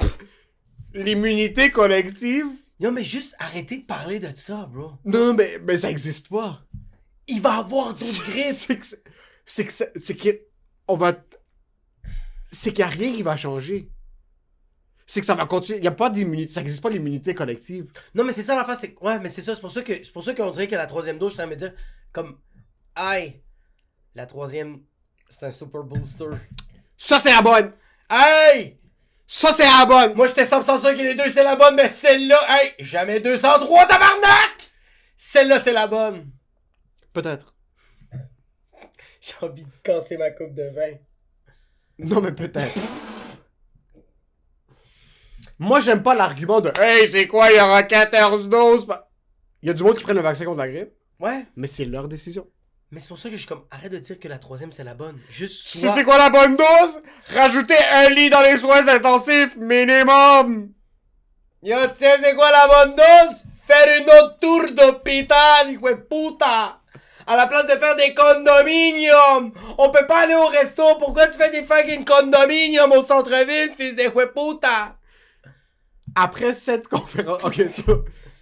L'immunité collective... Non, mais juste arrêtez de parler de ça, bro. Non, mais ça existe pas. Il va avoir d'autres grippes. C'est que... On va... C'est qu'il y a rien qui va changer. C'est que ça va continuer. Il y a pas d'immunité. Ça existe pas l'immunité collective. Non, mais c'est ça l'affaire, c'est... Ouais, mais c'est ça, c'est pour ça qu'on dirait que la troisième dose, je suis en train de me dire, comme... Aïe, la troisième, c'est un super booster. Ça, c'est la bonne! Aïe! Ça, c'est la bonne! Moi, j'étais 100% sûr que les deux, c'est la bonne, mais celle-là, hey, jamais 203, tabarnak! Celle-là, c'est la bonne. Peut-être. J'ai envie de casser ma coupe de vin. Non, mais peut-être. Moi, j'aime pas l'argument de « Hey, c'est quoi, il y aura 14 doses? » Il y a du monde qui prennent le vaccin contre la grippe, Ouais. mais c'est leur décision. Mais c'est pour ça que je suis comme, arrête de dire que la troisième, c'est la bonne. Juste Si sois... c'est quoi la bonne dose? Rajoutez un lit dans les soins intensifs, minimum! Yo, tu sais, c'est quoi la bonne dose? Faire une autre tour d'hôpital, hijo de puta! À la place de faire des condominiums! On peut pas aller au resto, pourquoi tu fais des fucking condominiums au centre-ville, fils de hijo de puta? Après cette conférence... Ok, ça...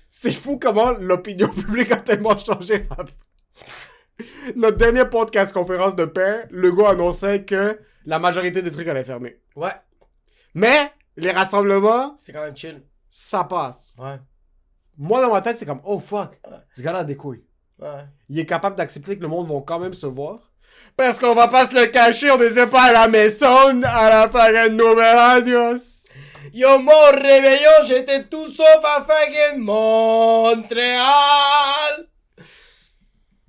C'est fou comment l'opinion publique a tellement changé. Notre dernier podcast conférence de paix, Legault annonçait que la majorité des trucs allaient fermer. Ouais. Mais, les rassemblements, C'est quand même chill. ça passe. Ouais. Moi, dans ma tête, c'est comme, oh fuck, ce gars-là a des couilles. Ouais. Il est capable d'accepter que le monde va quand même se voir. Parce qu'on va pas se le cacher, on n'était pas à la maison à la fin de Nouvel Adios. Yo, mon réveillon, j'étais tout sauf à fucking Montréal!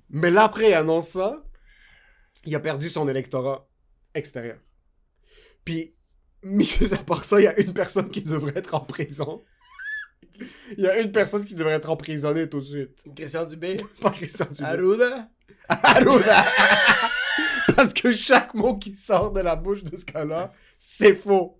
Mais là, après, il annonce ça. Il a perdu son électorat extérieur. Puis, mis à part ça, il y a une personne qui devrait être en prison. Il y a une personne qui devrait être emprisonnée tout de suite. Christian Dubé. Pas Christian Dubé. Arruda. Arruda! Parce que chaque mot qui sort de la bouche de ce gars-là, c'est faux.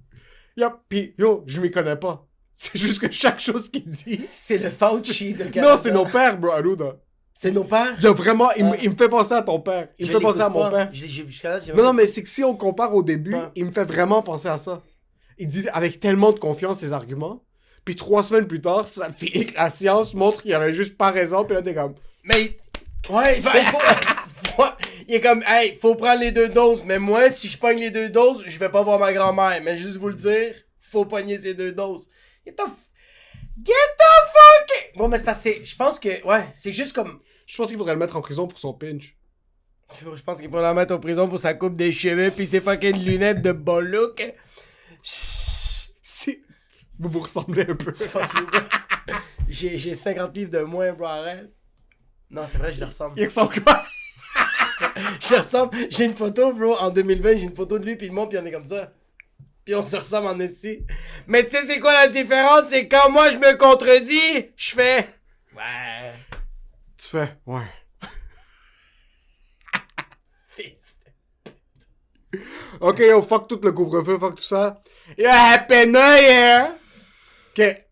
Pis, yo, je m'y connais pas. C'est juste que chaque chose qu'il dit... C'est le Fauci de Canada. Non, c'est nos pères, bro, Arruda. C'est nos pères? Il y a vraiment... Il me fait penser à ton père. Il me fait penser à mon père. Jusqu'à là, Non, mais c'est que si on compare au début, Ouais. il me fait vraiment penser à ça. Il dit avec tellement de confiance ses arguments, puis 3 semaines plus tard, ça finit que la science montre qu'il avait juste pas raison, puis là, t'es comme... Mais... Ouais, il faut... Il est comme, hey, faut prendre les 2 doses. Mais moi, si je pogne les 2 doses, je vais pas voir ma grand-mère. Mais juste vous le dire, faut pogner ces 2 doses. Get the fuck! Bon, mais c'est parce que je pense que, ouais, c'est juste comme... Je pense qu'il faudrait le mettre en prison pour son pinch. Je pense qu'il faut la mettre en prison pour sa coupe des cheveux pis ses fucking lunettes de bon look. Si... Vous vous ressemblez un peu. Fuck you, bro. J'ai 50 livres de moins, bro, arrête. Non, c'est vrai, je le ressemble. Il ressemble quoi? Je le ressemble. J'ai une photo, bro, en 2020, j'ai une photo de lui pis le monde pis on est comme ça. Pis on se ressemble en esti. Mais tu sais c'est quoi la différence? C'est quand moi je me contredis, je fais... Ouais. Tu fais... Ouais. Fist. Ok, yo, fuck tout le couvre-feu, fuck tout ça. Yeah, happy New Year! Ok.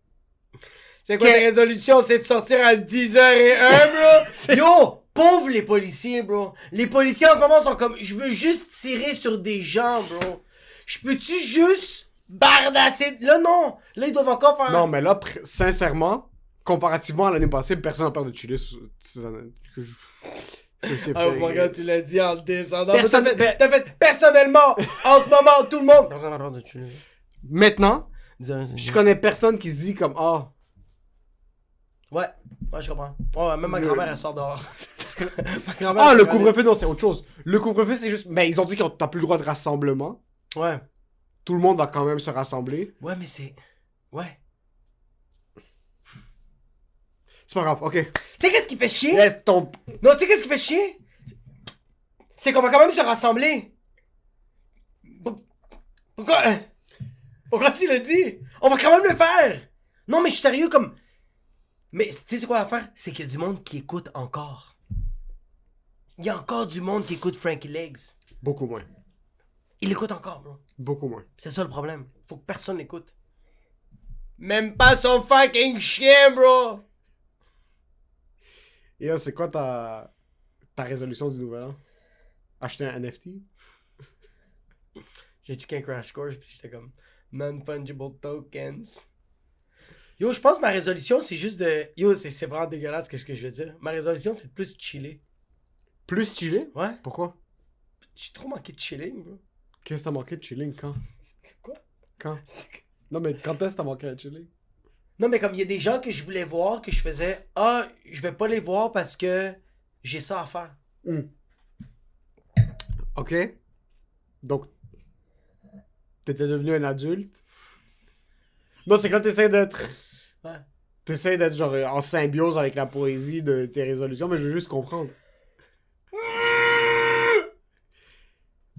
C'est quoi ta résolution? C'est de sortir à 10h01, bro? Yo! Pauvres les policiers, bro. Les policiers en ce moment sont comme... Je veux juste tirer sur des gens, bro. Je peux-tu juste bardasser... Là, non. Là, ils doivent encore faire... Non, mais là, sincèrement, comparativement à l'année passée, personne n'a peur de chiller. Oh mon gars, tu l'as dit en descendant. Personne- T'as fait personnellement, en ce moment, tout le monde. Personne n'a peur de tuer. Maintenant, je connais personne qui se dit comme, ah, Ouais, je comprends. Ouais, même ma grand-mère, elle sort dehors. Ma grand-mère, Ah, elle le se couvre-feu, non, c'est autre chose. Le couvre-feu, c'est juste... Ben, ils ont dit que t'as plus le droit de rassemblement. Ouais. Tout le monde va quand même se rassembler. Ouais, mais c'est... Ouais. C'est pas grave, ok. Tu sais qu'est-ce qui fait chier? Laisse ton... Non, tu sais qu'est-ce qui fait chier? C'est qu'on va quand même se rassembler. Pourquoi? Pourquoi tu le dis? On va quand même le faire. Non, mais je suis sérieux comme... Mais tu sais c'est quoi l'affaire? C'est qu'il y a du monde qui écoute encore. Il y a encore du monde qui écoute Frankie Legs. Beaucoup moins. Il l'écoute encore, bro. Beaucoup moins. C'est ça le problème. Faut que personne l'écoute. Même pas son fucking chien, bro. Et là, c'est quoi ta résolution du nouvel an? Acheter un NFT? J'ai checké un Crash Course puis j'étais comme non-fungible tokens. Yo, je pense que ma résolution c'est juste de... Yo, c'est vraiment dégueulasse ce que je veux dire. Ma résolution c'est de plus chiller. Plus chiller? Ouais. Pourquoi? J'ai trop manqué de chilling, bro. Qu'est-ce que t'as manqué de chilling quand? Quoi? Quand? Non, mais quand est-ce que t'as manqué de chilling? Non, mais comme il y a des gens que je voulais voir, que je faisais, ah, je vais pas les voir parce que j'ai ça à faire. Ok. Donc, t'étais devenu un adulte. Non, c'est quand t'essaies d'être... Ouais. T'essaies d'être genre en symbiose avec la poésie de tes résolutions, mais je veux juste comprendre.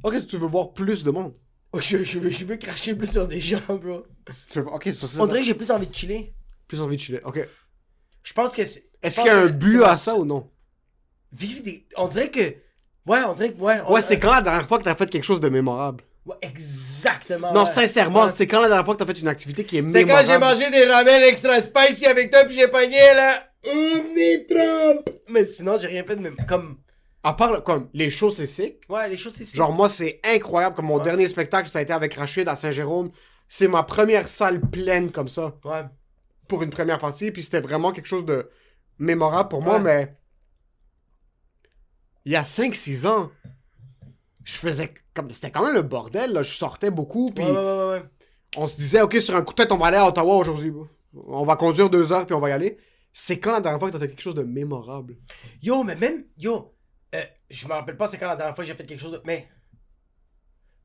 Ok, tu veux voir plus de monde. Oh, je veux cracher plus sur des gens, bro. Tu veux... Ok, sur ça. On dirait que j'ai plus envie de chiller. Plus envie de chiller. Ok. Je pense que c'est... Est-ce je qu'il y a pense un que but c'est à ma- ça ou non? Vivre des... On dirait que... Ouais, on dirait que... Ouais, Ouais, c'est quand la dernière fois que t'as fait quelque chose de mémorable? Ouais, exactement. Non, ouais. sincèrement, Ouais. c'est quand la dernière fois que t'as fait une activité qui est C'est mémorable? quand j'ai mangé des ramen extra spicy avec toi puis j'ai pogné la Omnitrump. Mais sinon, j'ai rien fait de même. Comme... À part, comme, les shows, c'est sick. Ouais, les choses, c'est si. Genre, moi, c'est incroyable. Comme mon Ouais. dernier spectacle, ça a été avec Rachid à Saint-Jérôme. C'est ma première salle pleine comme ça. Ouais. Pour une première partie. Puis c'était vraiment quelque chose de mémorable pour moi. Ouais. Mais il y a 5-6 ans, je faisais comme... C'était quand même le bordel, là. Je sortais beaucoup. Puis Ouais. on se disait, OK, sur un coup de tête, on va aller à Ottawa aujourd'hui. Bro. On va conduire 2 heures, puis on va y aller. C'est quand la dernière fois que t'as fait quelque chose de mémorable? Yo, mais même... Yo, je me rappelle pas c'est quand la dernière fois que j'ai fait quelque chose de... Mais...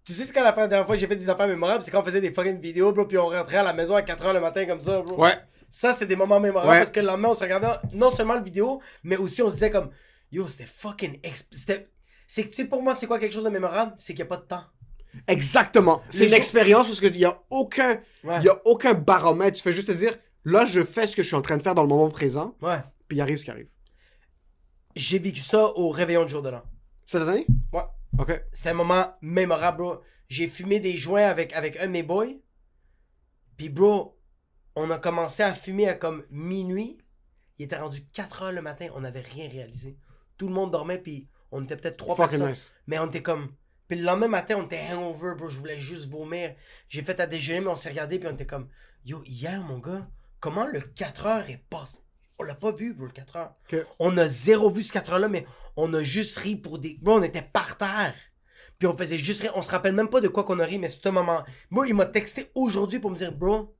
Tu sais c'est quand la dernière fois que j'ai fait des affaires mémorables? C'est quand on faisait des fucking vidéos, bro, puis on rentrait à la maison à 4h le matin comme ça, bro. Ouais. Ça, c'était des moments mémorables Ouais. parce que le lendemain, on se regardait non seulement le vidéo, mais aussi on se disait comme... Yo, c'était fucking... C'est que, tu sais, pour moi, c'est quoi quelque chose de mémorable? C'est qu'il n'y a pas de temps. Exactement. C'est une jours- expérience parce qu'il n'y a aucun... Ouais. Il y a aucun baromètre. Tu fais juste te dire, là, je fais ce que je suis en train de faire dans le moment présent, Ouais. puis il arrive ce qui arrive. J'ai vécu ça au réveillon du jour de l'an. Cette année? Ouais. OK. C'était un moment mémorable, bro. J'ai fumé des joints avec un de mes boys. Puis, bro, on a commencé à fumer à comme minuit. Il était rendu 4h le matin. On n'avait rien réalisé. Tout le monde dormait, puis on était peut-être 3 Fucking personnes. nice. Mais on était comme... Puis le lendemain matin, on était hangover, bro. Je voulais juste vomir. J'ai fait à déjeuner, mais on s'est regardé, puis on était comme... Yo, hier, mon gars, comment le 4h est passé? On l'a pas vu, bro, le 4h. Ok. On a zéro vu ce 4h-là, mais on a juste ri pour des... Bro, on était par terre. Puis on faisait juste rire. On se rappelle même pas de quoi qu'on a ri, mais c'est un moment... Moi, il m'a texté aujourd'hui pour me dire, bro,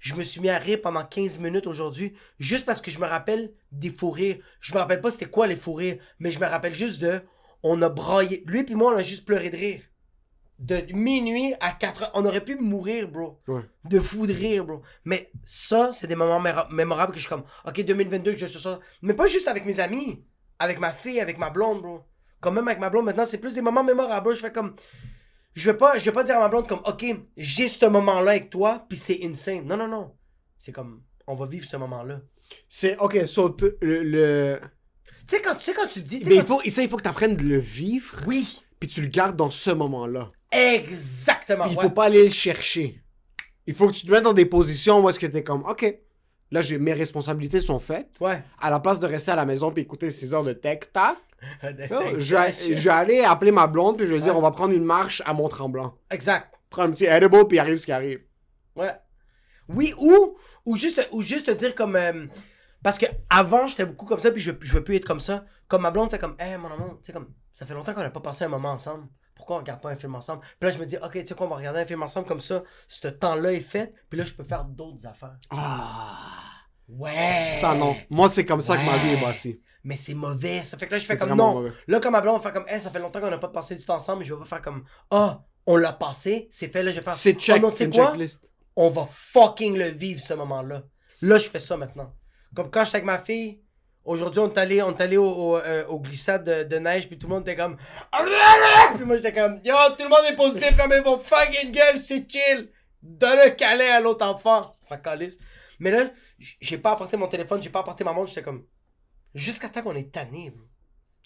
je me suis mis à rire pendant 15 minutes aujourd'hui, juste parce que je me rappelle des fous rires. Je me rappelle pas c'était quoi les fous rires, mais je me rappelle juste de... On a braillé. Lui puis moi, on a juste pleuré de rire. De minuit à 4h. On aurait pu mourir, bro. Ouais. De fou de rire, bro. Mais ça, c'est des moments mémorables que je suis comme, OK, 2022, je suis ça. Mais pas juste avec mes amis. Avec ma fille, avec ma blonde, bro. Comme même avec ma blonde, maintenant, c'est plus des moments mémorables, bro. Je fais comme... Je vais pas dire à ma blonde comme, OK, j'ai ce moment-là avec toi, puis c'est insane. Non, non, non. C'est comme, on va vivre ce moment-là. C'est... OK, so, le... Tu sais, quand tu dis... tu sais, Mais quand il faut que tu apprennes de le vivre, Oui, puis tu le gardes dans ce moment-là. exactement. Puis il ouais. faut pas aller le chercher. Il faut que tu te mettes dans des positions où est-ce que t'es comme, OK, là, mes responsabilités sont faites. Ouais. À la place de rester à la maison puis écouter 6 heures de tech-tac, C'est je vais aller appeler ma blonde puis je vais dire, Ouais. on va prendre une marche à Mont-Tremblant. Exact. Prendre un petit edible puis arrive ce qui arrive. Ouais. Oui, ou juste te dire comme... parce que avant j'étais beaucoup comme ça, puis je veux plus être comme ça. Comme ma blonde fait comme, hey, mon amour, tu sais, comme, ça fait longtemps qu'on n'a pas passé un moment ensemble. Pourquoi on regarde pas un film ensemble? Puis là, je me dis, OK, tu sais quoi, on va regarder un film ensemble comme ça. Ce temps-là est fait, puis là, je peux faire d'autres affaires. Ah. Ouais. Ça, non. Moi, c'est comme ça que ma vie est bâtie. Mais c'est mauvais. Ça fait que là, je C'est fais comme vraiment non. mauvais. Là, comme ma blonde, on va faire comme, ça fait longtemps qu'on n'a pas passé du temps ensemble, mais je vais pas faire comme, on l'a passé, c'est fait, là, je vais faire. C'est check, non, tu c'est sais une quoi? checklist. On va fucking le vivre, ce moment-là. Là, je fais ça maintenant. Comme quand j'étais avec ma fille, aujourd'hui, on est allé au glissade de neige, puis tout le monde était comme. Puis moi, j'étais comme, yo, tout le monde est positif, fermez vos fucking gueules, c'est chill. Donne un câlin à l'autre enfant. Ça calisse. Mais là, j'ai pas apporté mon téléphone, j'ai pas apporté ma montre, j'étais comme. Jusqu'à temps qu'on est tanné, bro.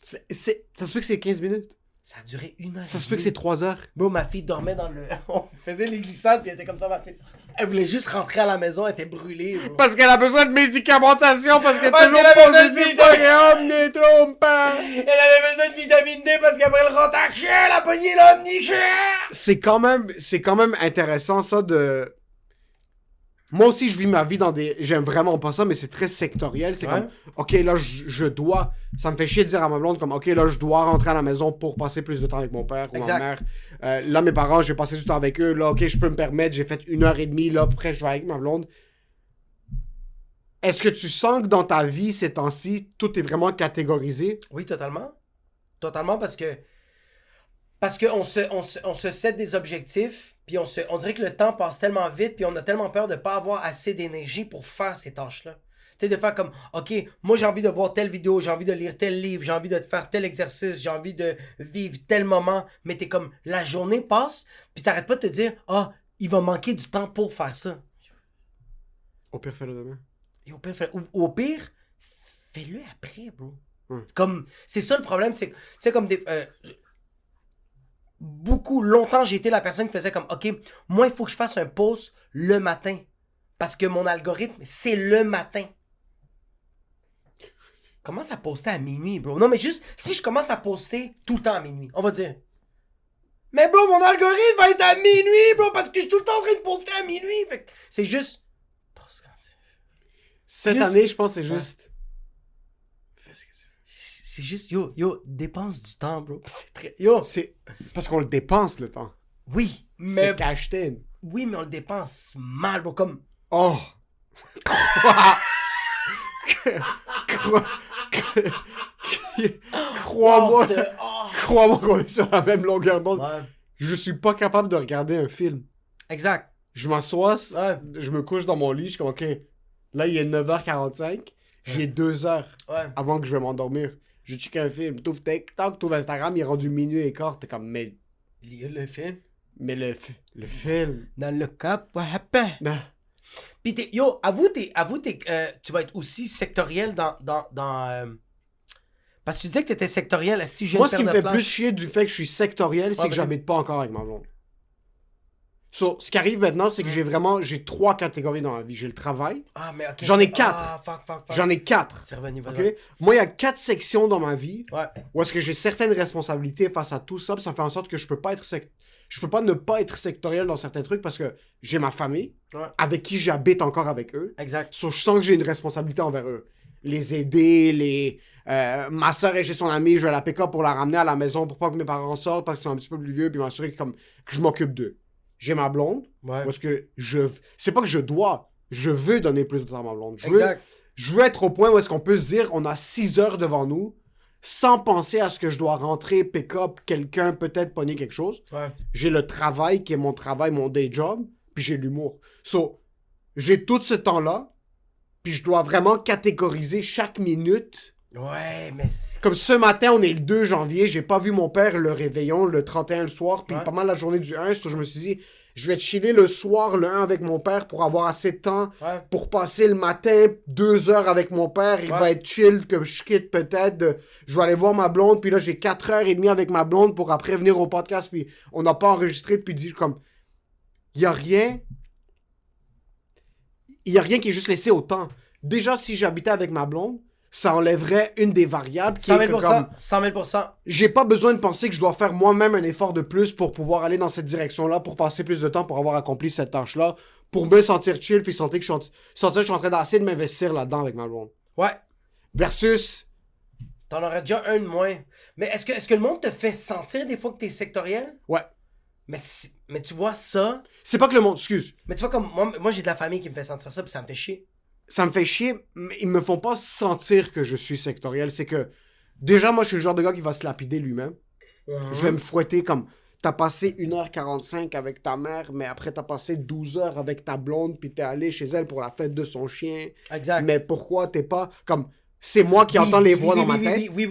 Ça se peut que c'est 15 minutes. Ça a duré 1 heure. Ça se peut que c'est 3 heures. Bro, ma fille dormait dans le. On faisait les glissades, puis elle était comme ça, ma fille. Elle voulait juste rentrer à la maison, elle était brûlée, bro. Parce qu'elle a besoin de médicamentation, parce qu'elle est Parce toujours qu'elle a besoin de positive vitamine. pour les omnitrompa. Elle avait besoin de vitamine D parce qu'après le rentre chien, elle a pogné l'omni-chien. C'est quand même intéressant, ça, de... Moi aussi, je vis ma vie dans des... J'aime vraiment pas ça, mais c'est très sectoriel. C'est comme, OK, là, je dois... Ça me fait chier de dire à ma blonde, comme, OK, là, je dois rentrer à la maison pour passer plus de temps avec mon père ou ma mère. Là, mes parents, j'ai passé du temps avec eux. Là, OK, je peux me permettre, j'ai fait 1h30. Là, après, je vais avec ma blonde. Est-ce que tu sens que dans ta vie, ces temps-ci, tout est vraiment catégorisé? Oui, totalement. Totalement, parce que on se set des objectifs, puis on dirait que le temps passe tellement vite, puis on a tellement peur de pas avoir assez d'énergie pour faire ces tâches-là. Tu sais, de faire comme, OK, moi j'ai envie de voir telle vidéo, j'ai envie de lire tel livre, j'ai envie de faire tel exercice, j'ai envie de vivre tel moment, mais t'es comme, la journée passe, puis t'arrêtes pas de te dire, il va manquer du temps pour faire ça. Au pire, fais-le demain. Et au pire, fais-le après, bro. Comme, c'est ça le problème, c'est, tu sais, comme des... longtemps, j'ai été la personne qui faisait comme, OK, moi, il faut que je fasse un post le matin. Parce que mon algorithme, c'est le matin. Commence à poster à minuit, bro. Non, mais juste, si je commence à poster tout le temps à minuit, on va dire. Mais bro, mon algorithme va être à minuit, bro, parce que je suis tout le temps en train de poster à minuit. Fait que c'est juste... Cette année, je pense que c'est juste... Fais ce que tu veux. C'est juste, yo, dépense du temps, bro. C'est très... C'est parce qu'on le dépense, le temps. Oui, mais... C'est cashed in. Oui, mais on le dépense mal, bro, comme... Oh! Crois-moi, crois-moi qu'on est sur la même longueur d'onde. Ouais. Je suis pas capable de regarder un film. Exact. Je m'assois, Ouais. je me couche dans mon lit, je suis comme, OK, là, il est 9h45, j'ai 2 heures avant que je vais m'endormir. Je check un film, t'ouvres TikTok, t'ouvres Instagram, il est rendu minuit et quart, t'es comme, mais... Il y a le film. Mais le film... Dans le cap, ouais, Non. Pis avoue, tu vas être aussi sectoriel dans parce que tu disais que t'étais sectoriel, est-ce que j'ai Moi, ce qui me fait plus chier du fait que je suis sectoriel, c'est que j'habite pas encore avec ma blonde. So, ce qui arrive maintenant, c'est que j'ai 3 catégories dans ma vie. J'ai le travail. Ah, mais ok. J'en ai 4. Ah, fuck. J'en ai 4. C'est revenu, OK? Moi, il y a 4 sections dans ma vie Ouais. où est-ce que j'ai certaines responsabilités face à tout ça, puis ça fait en sorte que je peux pas ne pas être sectoriel dans certains trucs parce que j'ai ma famille, avec qui j'habite encore avec eux. Exact. So, je sens que j'ai une responsabilité envers eux. Les aider, ma soeur est chez son ami, je vais la pick-up pour la ramener à la maison pour pas que mes parents sortent parce qu'ils sont un petit peu plus vieux, puis m'assurer que je m'occupe d'eux. J'ai ma blonde, parce que c'est pas que je dois, je veux donner plus de temps à ma blonde. Je veux être au point où est-ce qu'on peut se dire, on a 6 heures devant nous, sans penser à ce que je dois rentrer, pick-up quelqu'un, peut-être pogner quelque chose. Ouais. J'ai le travail qui est mon travail, mon day job, puis j'ai l'humour. So, j'ai tout ce temps-là, puis je dois vraiment catégoriser chaque minute. Ouais, mais... Comme ce matin, on est le 2 janvier, j'ai pas vu mon père le réveillon, le 31 le soir, puis pas mal la journée du 1, so je me suis dit, je vais chiller le soir, le 1 avec mon père pour avoir assez de temps pour passer le matin 2 heures avec mon père. Il va être chill, que je quitte peut-être. Je vais aller voir ma blonde, puis là, j'ai 4h30 avec ma blonde pour après venir au podcast, puis on n'a pas enregistré, puis dire comme, il y a rien qui est juste laissé au temps. Déjà, si j'habitais avec ma blonde, ça enlèverait une des variables qui 100 000 est que comme, 100 000 j'ai pas besoin de penser que je dois faire moi-même un effort de plus pour pouvoir aller dans cette direction-là, pour passer plus de temps, pour avoir accompli cette tâche-là, pour me sentir chill, puis sentir que je suis en train d'essayer de m'investir là-dedans avec ma blonde. Ouais. Versus... T'en aurais déjà un de moins. Mais est-ce que le monde te fait sentir des fois que t'es sectoriel? Ouais. Mais tu vois ça... C'est pas que le monde... Excuse. Mais tu vois comme... Moi j'ai de la famille qui me fait sentir ça, puis ça me fait chier. ça me fait chier, mais ils me font pas sentir que je suis sectoriel. C'est que, déjà, moi, je suis le genre de gars qui va se lapider lui-même. Je vais me fouetter comme, t'as passé 1h45 avec ta mère, mais après, t'as passé 12 heures avec ta blonde, puis t'es allé chez elle pour la fête de son chien. Exact. Mais pourquoi t'es pas, comme, c'est moi qui entends les voix dans ma tête. Oui.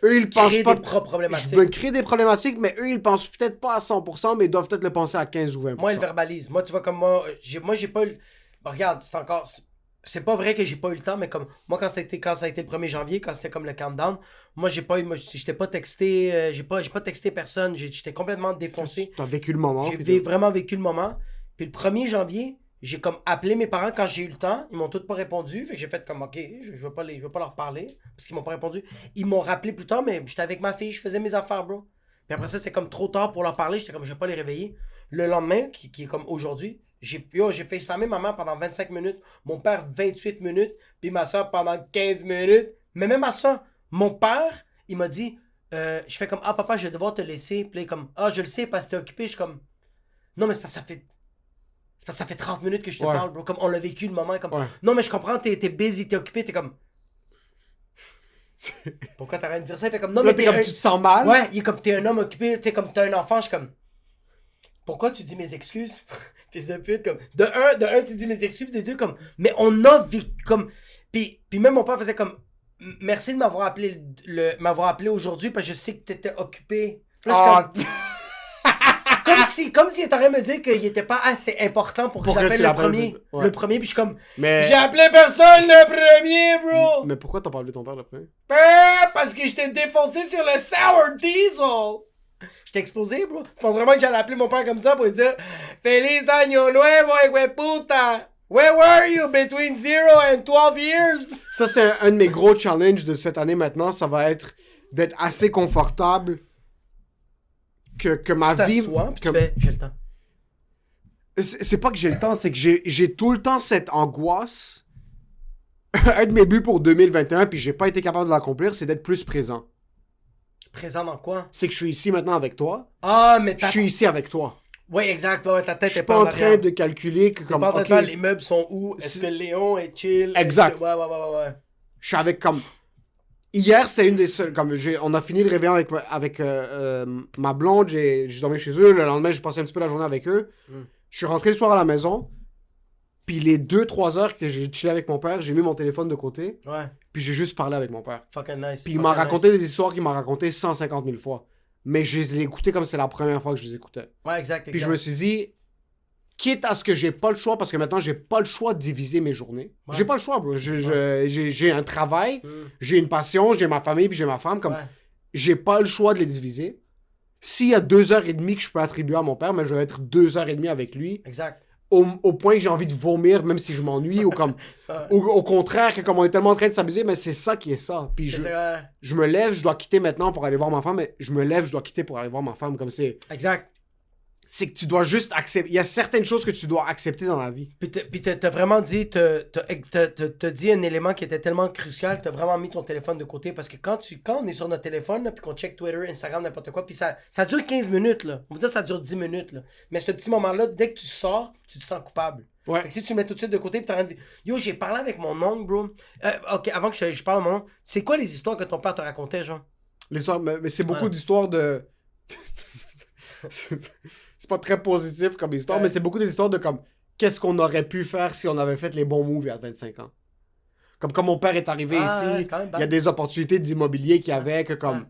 Eux, ils pensent pas... des propres problématiques. Je me crée des problématiques, mais eux, ils pensent peut-être pas à 100%, mais ils doivent peut-être le penser à 15 ou 20%. Moi, ils verbalisent. Moi, tu vois, comme moi, j'ai pas eu... Bah, regarde, c'est encore... C'est pas vrai que j'ai pas eu le temps, mais comme... Moi, quand ça a été le 1er janvier, quand c'était comme le countdown, moi, j'ai pas eu... Moi, j'étais pas texté... J'ai pas texté personne. J'étais complètement défoncé. T'as vécu le moment. J'ai vraiment vécu le moment. Puis le 1er janvier... J'ai comme appelé mes parents quand j'ai eu le temps. Ils m'ont tous pas répondu. Fait que j'ai fait comme, OK, je vais pas leur parler. Parce qu'ils m'ont pas répondu. Ils m'ont rappelé plus tard, mais j'étais avec ma fille. Je faisais mes affaires, bro. Puis après ça, c'était comme trop tard pour leur parler. J'étais comme, je vais pas les réveiller. Le lendemain, qui est comme aujourd'hui, j'ai FaceTimé ma mère pendant 25 minutes. Mon père, 28 minutes. Puis ma soeur pendant 15 minutes. Mais même à ça, mon père, il m'a dit, je fais comme, ah, papa, je vais devoir te laisser. Puis là, il est comme, ah, je le sais parce que t'es occupé. Je suis comme, non, mais c'est parce que ça fait 30 minutes que je te parle, bro. Comme on l'a vécu le moment. Comme, non, mais je comprends, t'es busy, t'es occupé, t'es comme. Pourquoi t'arrêtes de dire ça? Il fait comme, non, là, mais comme, tu te sens mal? Ouais, il est comme, t'es un homme occupé, t'es comme, t'as un enfant. Je suis comme, pourquoi tu dis mes excuses? Fils de pute, comme, de un, tu dis mes excuses, de deux, comme, mais on a vécu, comme, puis même mon père faisait comme, merci de m'avoir appelé aujourd'hui parce que je sais que t'étais occupé. Là, comme si il t'aurait me dire qu'il était pas assez important pour que j'appelle le premier. Ouais. Le premier, puis je suis comme, j'ai appelé personne le premier, bro! Mais pourquoi t'as pas appelé ton père le premier? Parce que j'étais défoncé sur le Sour Diesel! J'étais exposé, bro. Je pense vraiment que j'allais appeler mon père comme ça pour lui dire, Feliz Año Nuevo, hueputa! Where were you between 0 and 12 years? Ça, c'est un de mes gros challenges de cette année maintenant. Ça va être d'être assez confortable que ma vie... Puis tu fais, j'ai le temps. C'est pas que j'ai le temps, c'est que j'ai tout le temps cette angoisse. Un de mes buts pour 2021, puis j'ai pas été capable de l'accomplir, c'est d'être plus présent. Présent dans quoi? C'est que je suis ici maintenant avec toi. Ah, mais je suis ici avec toi. Oui, exact. Ouais, ta tête est pas en train de calculer que comme... Pas en train de faire les meubles sont où? Est-ce que Léon est chill? Exact. Ouais. Je suis avec comme... Hier, c'était une des seules... Comme on a fini le réveillon avec ma blonde, j'ai dormi chez eux. Le lendemain, j'ai passé un petit peu la journée avec eux. Je suis rentré le soir à la maison. Puis les 2-3 heures que j'ai chillé avec mon père, j'ai mis mon téléphone de côté. Ouais. Puis j'ai juste parlé avec mon père. Fucking nice. Puis il m'a raconté des histoires qu'il m'a racontées 150 000 fois. Mais je les ai écoutées comme c'est la première fois que je les écoutais. Ouais, exact. Puis je me suis dit, quitte à ce que j'ai pas le choix, parce que maintenant j'ai pas le choix de diviser mes journées. Ouais. J'ai pas le choix, bro. J'ai un travail, j'ai une passion, j'ai ma famille, puis j'ai ma femme. Comme j'ai pas le choix de les diviser. S'il y a 2h30 que je peux attribuer à mon père, mais je vais être 2h30 avec lui. Exact. Au point que j'ai envie de vomir, même si je m'ennuie, ou comme au contraire, que comme on est tellement en train de s'amuser, mais c'est ça qui est ça. Puis je me lève, je dois quitter maintenant pour aller voir ma femme, mais je me lève, je dois quitter pour aller voir ma femme, comme c'est... Exact. C'est que tu dois juste accepter. Il y a certaines choses que tu dois accepter dans la vie. Puis t'as vraiment dit, t'as dit un élément qui était tellement crucial, t'as vraiment mis ton téléphone de côté, parce que quand on est sur notre téléphone, là, puis qu'on check Twitter, Instagram, n'importe quoi, puis ça dure 15 minutes, là. On va dire que ça dure 10 minutes, là. Mais ce petit moment-là, dès que tu sors, tu te sens coupable. Ouais. Fait que si tu le mets tout de suite de côté, puis t'as rien de... Yo, j'ai parlé avec mon oncle, bro. Ok, avant que je parle à mon oncle, c'est quoi les histoires que ton père te racontait, genre? L'histoire, mais c'est beaucoup d'histoires de... C'est pas très positif comme histoire, mais c'est beaucoup des histoires de comme qu'est-ce qu'on aurait pu faire si on avait fait les bons moves il y a 25 ans. Comme quand mon père est arrivé ici, il y a des opportunités d'immobilier qu'il y avait, que comme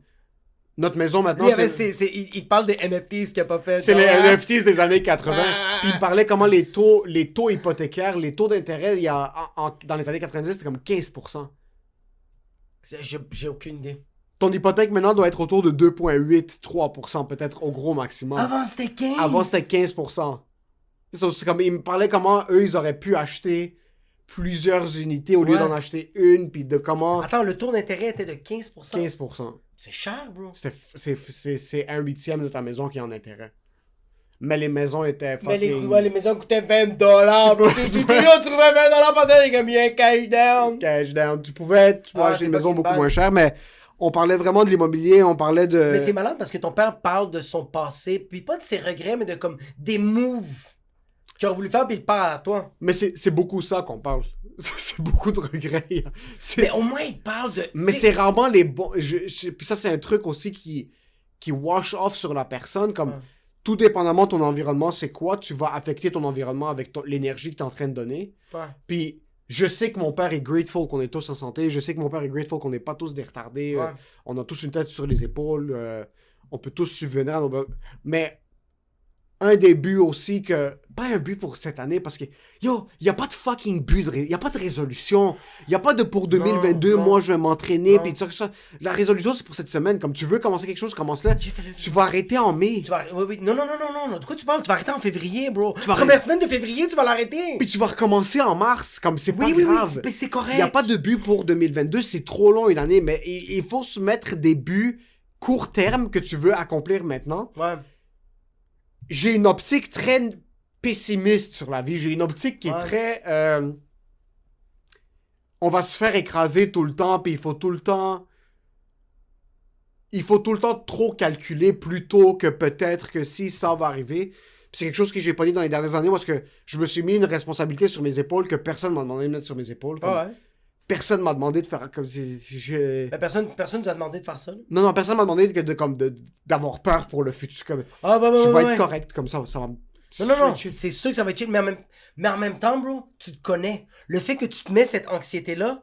notre maison maintenant, il parle des NFTs qu'il a pas fait. C'est les NFTs des années 80. Puis il parlait comment les taux hypothécaires, les taux d'intérêt dans les années 90, c'était comme 15%. J'ai aucune idée. Ton hypothèque maintenant doit être autour de 2,8-3% peut-être au gros maximum. Avant c'était 15%. Avant c'était 15%. C'est comme, il me parlait comment eux ils auraient pu acheter plusieurs unités au lieu d'en acheter une, puis de comment... Attends, le taux d'intérêt était de 15%? 15%. C'est cher, bro. C'est 1/8 de ta maison qui est en intérêt. Mais les maisons étaient fucking... Mais les maisons coûtaient $20, bro. Tu trouvais $20 pendant comme il y a un cash down. Cash down. Tu pouvais acheter une maison beaucoup moins chère, mais... On parlait vraiment de l'immobilier, on parlait de... Mais c'est malade parce que ton père parle de son passé, puis pas de ses regrets, mais de comme des moves. tu aurais voulu faire, puis il part à toi. Mais c'est beaucoup ça qu'on parle. C'est beaucoup de regrets. Mais au moins, il parle de... Mais c'est rarement les bons... Puis ça, c'est un truc aussi qui wash off sur la personne, comme... Tout dépendamment de ton environnement, c'est quoi, tu vas affecter ton environnement avec l'énergie que tu es en train de donner. Ouais. Puis je sais que mon père est grateful qu'on est tous en santé. Je sais que mon père est grateful qu'on n'est pas tous des retardés. Ouais. On a tous une tête sur les épaules. On peut tous subvenir à nos besoins. Mais un des buts aussi que... Pas un but pour cette année parce que... Yo, il n'y a pas de fucking but. Il n'y a pas de résolution. Il n'y a pas de pour 2022, non. moi je vais m'entraîner. Non. Puis ça. La résolution, c'est pour cette semaine. Comme tu veux commencer quelque chose, commence-le. Tu vas arrêter en mai. Oui. Non. De quoi tu parles? Tu vas arrêter en février, bro. Tu vas Première semaine de février, tu vas l'arrêter. Puis tu vas recommencer en mars. Comme c'est pas Oui, grave. mais c'est correct. Il n'y a pas de but pour 2022. C'est trop long une année. Mais il faut se mettre des buts court terme que tu veux accomplir maintenant. Ouais. J'ai une optique très pessimiste sur la vie. J'ai une optique qui est très... on va se faire écraser tout le temps, puis il faut tout le temps trop calculer plutôt que peut-être que si ça va arriver. Puis c'est quelque chose que j'ai pogné dans les dernières années parce que je me suis mis une responsabilité sur mes épaules que personne m'a demandé de mettre sur mes épaules. Comme personne m'a demandé de faire... Comme Mais personne nous a demandé de faire ça. Là. Non, personne m'a demandé d'avoir peur pour le futur. Comme, tu vas être correct, comme ça va... Non, c'est sûr que ça va être chill, mais en même temps, bro, tu te connais. Le fait que tu te mets cette anxiété-là,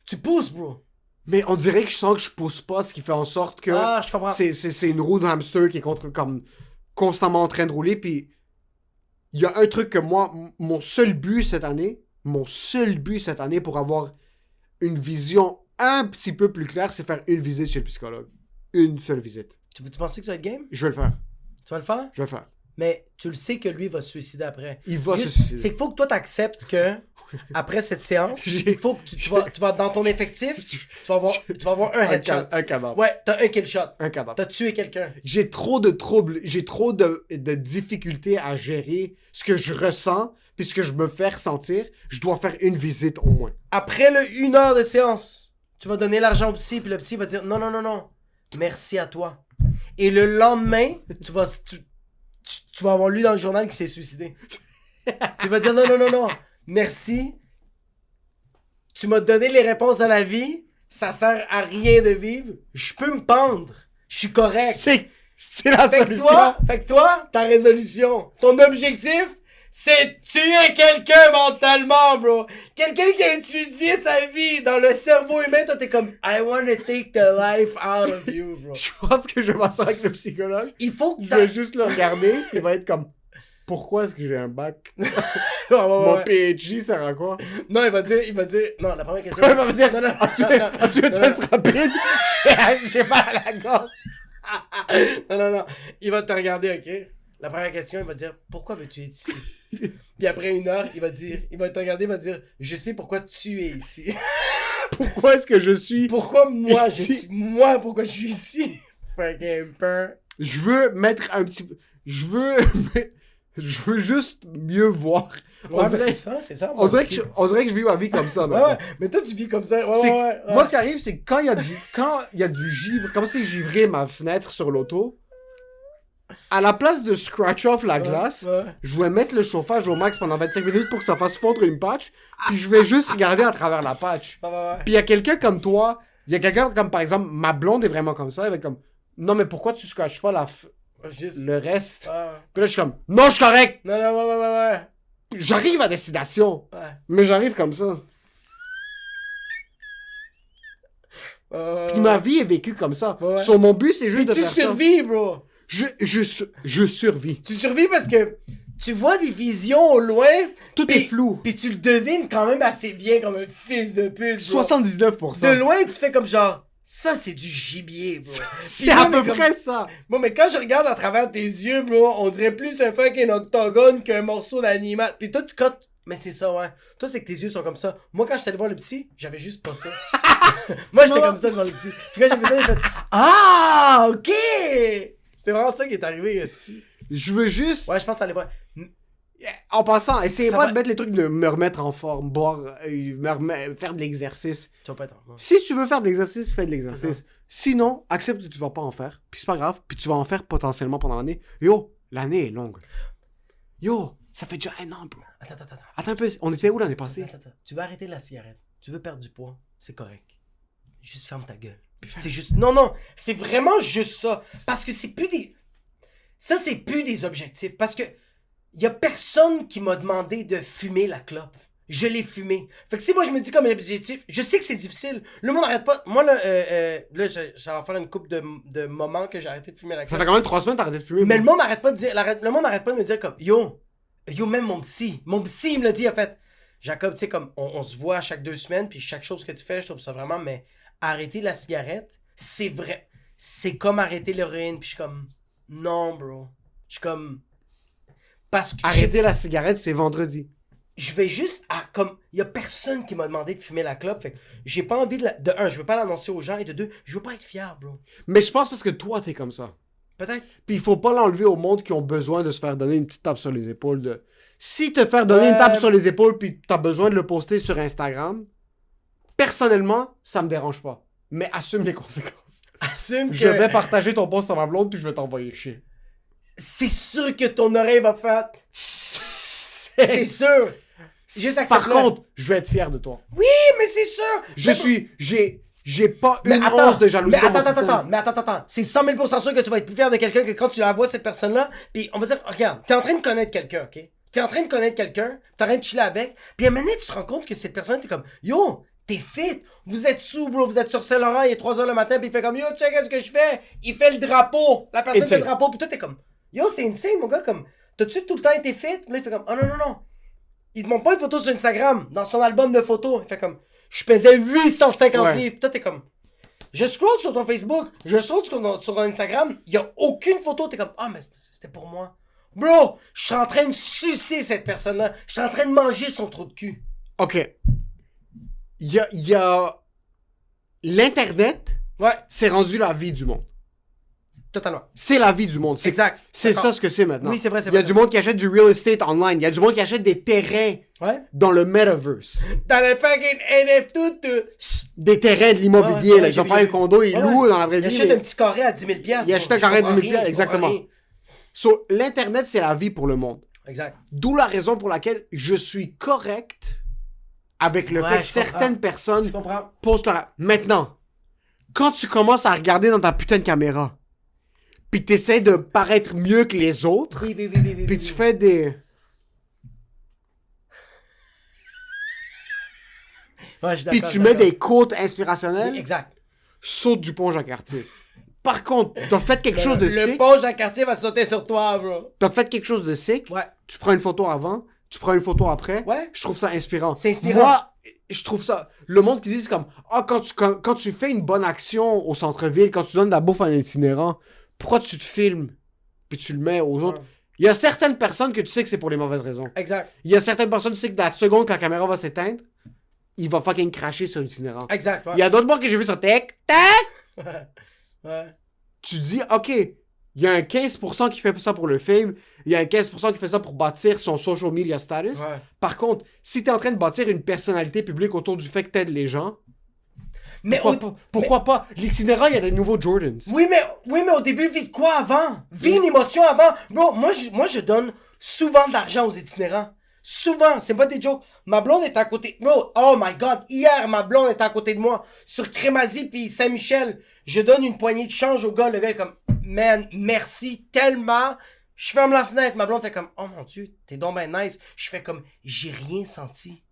tu pousses, bro. Mais on dirait que je sens que je pousse pas, ce qui fait en sorte que je comprends. C'est une roue de hamster qui est comme constamment en train de rouler. Puis il y a un truc que moi, mon seul but cette année pour avoir une vision un petit peu plus claire, c'est faire une visite chez le psychologue. Une seule visite. Tu penses que ça va être game? Je vais le faire. Tu vas le faire? Je vais le faire. Mais tu le sais que lui va se suicider après. Il va se suicider. C'est qu'il faut que toi t'acceptes que après cette séance, il faut que tu vas dans ton effectif, tu vas avoir un headshot. Un cadavre. Ouais, t'as un kill shot. Un cadavre. T'as tué quelqu'un. J'ai trop de troubles, j'ai trop de difficultés à gérer ce que je ressens puis ce que je me fais ressentir. Je dois faire une visite au moins. Après le 1 heure de séance, tu vas donner l'argent au psy puis le psy va dire non. Merci à toi. Et le lendemain, tu vas avoir lu dans le journal qu'il s'est suicidé. Il va dire non. Merci. Tu m'as donné les réponses à la vie. Ça sert à rien de vivre. Je peux me pendre. Je suis correct. C'est la solution. Fait que toi, ta résolution, ton objectif, c'est de tuer quelqu'un mentalement, bro. Quelqu'un qui a étudié sa vie dans le cerveau humain. Toi, t'es comme, I wanna take the life out of you, bro. Je pense que je vais m'asseoir avec le psychologue. Il faut que je vais juste le regarder. Il va être comme, pourquoi est-ce que j'ai un bac? Mon PhD sert à quoi? Non, il va dire, non, la première question. Il va me dire, as-tu un test rapide? J'ai mal à la gorge. Non. Il va te regarder, ok? La première question, il va dire, pourquoi veux-tu être ici? Puis après 1 heure, il va te regarder, il va dire, je sais pourquoi tu es ici. Pourquoi est-ce que je suis Pourquoi moi, ici? Pourquoi je suis ici? Fucking peur. Je veux mettre un petit... Je veux juste mieux voir. Ouais, c'est ça. On dirait que je vis ma vie comme ça. Ouais, mais toi, tu vis comme ça. Ouais. Moi, ce qui arrive, c'est que quand il y a du givre, comme si givrais ma fenêtre sur l'auto, à la place de scratch off la glace, je vais mettre le chauffage au max pendant 25 minutes pour que ça fasse fondre une patch, puis je vais juste regarder à travers la patch. Puis il y a quelqu'un comme toi, il y a quelqu'un comme, par exemple, ma blonde est vraiment comme ça, elle va être comme, non, mais pourquoi tu scratches pas le reste? Puis là, je suis comme, non, je suis correct! Non, ouais. J'arrive à destination, mais j'arrive comme ça. Puis ma vie est vécue comme ça. Sur mon but, c'est juste de faire ça. Tu survis, bro! Je survis. Tu survis parce que tu vois des visions au loin. Tout est flou. Puis tu le devines quand même assez bien comme un fils de pute. 79%. De loin, tu fais comme genre, ça c'est du gibier, bro. C'est à peu près ça. Bon, mais quand je regarde à travers tes yeux, bro, on dirait plus un fucking octogone qu'un morceau d'animal. Puis toi, tu cotes. Mais c'est ça, ouais. Toi, c'est que tes yeux sont comme ça. Moi, quand j'étais allé voir le psy, j'avais juste pas ça. Moi, j'étais comme ça devant le psy. Puis quand j'ai fait ça, j'ai fait, ah, ok! C'est vraiment ça qui est arrivé, ici. Je veux juste... Ouais, je pense que ça allait voir. En passant, essayez pas de mettre les trucs de me remettre en forme, boire, faire de l'exercice. Tu vas pas être en forme. Si tu veux faire de l'exercice, fais de l'exercice. Sinon, accepte que tu vas pas en faire. Puis c'est pas grave. Puis tu vas en faire potentiellement pendant l'année. Yo, l'année est longue. Yo, Ça fait déjà 1 an, bro. Attends. Attends un peu, on était où l'année passée? Attends. Tu veux arrêter la cigarette. Tu veux perdre du poids. C'est correct. Juste ferme ta gueule. C'est juste... Non, c'est vraiment juste ça. Parce que c'est plus des... Ça, c'est plus des objectifs. Parce que y a personne qui m'a demandé de fumer la clope. Je l'ai fumé. Fait que si moi je me dis comme un objectif, je sais que c'est difficile. Le monde n'arrête pas. Moi là, ça va faire une couple de moments que j'ai arrêté de fumer la Ça clope. fait quand même 3 semaines que t'as arrêté de fumer. Mais bro. le monde n'arrête pas de dire, le monde n'arrête pas de me dire comme yo, même mon psy il me l'a dit en fait. Jacob, tu sais comme on se voit chaque 2 semaines puis chaque chose que tu fais, je trouve ça vraiment, mais arrêter la cigarette, c'est vrai, c'est comme arrêter l'héroïne puis je suis comme non bro, je suis comme parce que Arrêter la cigarette, c'est vendredi. je vais juste comme il y a personne qui m'a demandé de fumer la clope, fait que j'ai pas envie de un, je veux pas l'annoncer aux gens et de 2, je veux pas être fier bro. Mais je pense parce que toi, t'es comme ça. Peut-être. Puis il faut pas l'enlever au monde qui ont besoin de se faire donner une petite tape sur les épaules. Si te faire donner une tape sur les épaules puis t'as besoin de le poster sur Instagram, personnellement, ça me dérange pas. Mais assume les conséquences. Assume que Je vais partager ton post à ma blonde puis je vais t'envoyer chier. c'est sûr que ton oreille va faire c'est sûr. Juste Par accepte-le. contre, je vais être fier de toi. Oui, mais c'est sûr. J'ai pas Mais une attends, once de jalousie mais dans mon système. attends. C'est 100 000% sûr que tu vas être plus fier de quelqu'un que quand tu la vois, cette personne-là. Puis on va dire, regarde, t'es en train de connaître quelqu'un, ok? T'es en train de connaître quelqu'un, t'es en train de chiller avec. Puis à un moment donné, tu te rends compte que cette personne, t'es comme, yo, t'es fit. Vous êtes sous, bro. Vous êtes sur Saint-Laurent, il est 3h le matin, puis il fait comme, yo, check ce que je fais. Il fait le drapeau. La personne fait le drapeau, puis toi, t'es comme, yo, c'est insane, mon gars, comme, t'as-tu tout le temps été fit? Puis là, il fait comme, oh non. Il te montre pas une photo sur Instagram, dans son album de photos. Il fait comme, je pesais 850 livres. Toi, t'es comme, je scroll sur ton Facebook, je scroll sur ton Instagram, il y a aucune photo. T'es comme, ah, mais c'était pour moi. Bro, je suis en train de sucer cette personne-là. Je suis en train de manger son trou de cul. OK. Il y a... L'Internet, Ouais, c'est rendu la vie du monde. totalement. C'est la vie du monde. Exact. C'est D'accord. ça ce que c'est maintenant. Oui, c'est vrai, c'est Il y a vrai. du monde qui achète du real estate online. Il y a du monde qui achète des terrains Ouais. dans le metaverse. Dans le fucking NFT, Des terrains de l'immobilier. Ouais, là. Ils ont j'ai pas un vu. condo, ils Ouais, louent dans la vraie il vie. achète un petit carré à 10 000 Il achète un carré à 10 000 piastres, exactement. Rien. So, l'Internet, c'est la vie pour le monde. Exact. D'où la raison pour laquelle je suis correct avec le Ouais, fait que je certaines comprends. personnes Je comprends. postent leur... Maintenant, quand tu commences à regarder dans ta putain de caméra, puis t'essaies de paraître mieux que les autres, Oui. puis tu fais des... Ouais, je suis Puis d'accord, tu je mets suis d'accord. des quotes inspirationnelles, Oui, exact. saute du pont Jacques-Cartier. Par contre, t'as fait quelque chose de Le sick, pont Jacques-Cartier va sauter sur toi, bro. t'as fait quelque chose de sick, Ouais. tu prends une photo avant, tu prends une photo après, Ouais. je trouve ça inspirant. C'est inspirant. Moi, je trouve ça... Le monde qui dit, c'est comme, quand tu fais une bonne action au centre-ville, quand tu donnes de la bouffe à un itinérant, pourquoi tu te filmes, puis tu le mets aux autres? Ouais. Il y a certaines personnes que tu sais que c'est pour les mauvaises raisons. Exact. Il y a certaines personnes, tu sais que la seconde que la caméra va s'éteindre, il va fucking cracher sur l'itinérant. Exact. Ouais. Il y a d'autres mots que j'ai vu sur Tac. Ouais. Tu dis, OK, il y a un 15% qui fait ça pour le film, il y a un 15% qui fait ça pour bâtir son social media status. Ouais. Par contre, si t'es en train de bâtir une personnalité publique autour du fait que t'aides les gens, Mais pourquoi pas? L'itinérant, il y a des nouveaux Jordans. Oui, mais au début, vis de quoi avant? Vis une émotion avant. Bro, moi, je donne souvent de l'argent aux itinérants. Souvent, c'est pas des jokes. Ma blonde est à côté. Bro, oh my god, hier, ma blonde est à côté de moi. Sur Crémazie puis Saint-Michel, je donne une poignée de change au gars. Le gars est comme, man, merci tellement. Je ferme la fenêtre. Ma blonde fait comme, oh mon dieu, t'es donc ben nice. Je fais comme, j'ai rien senti.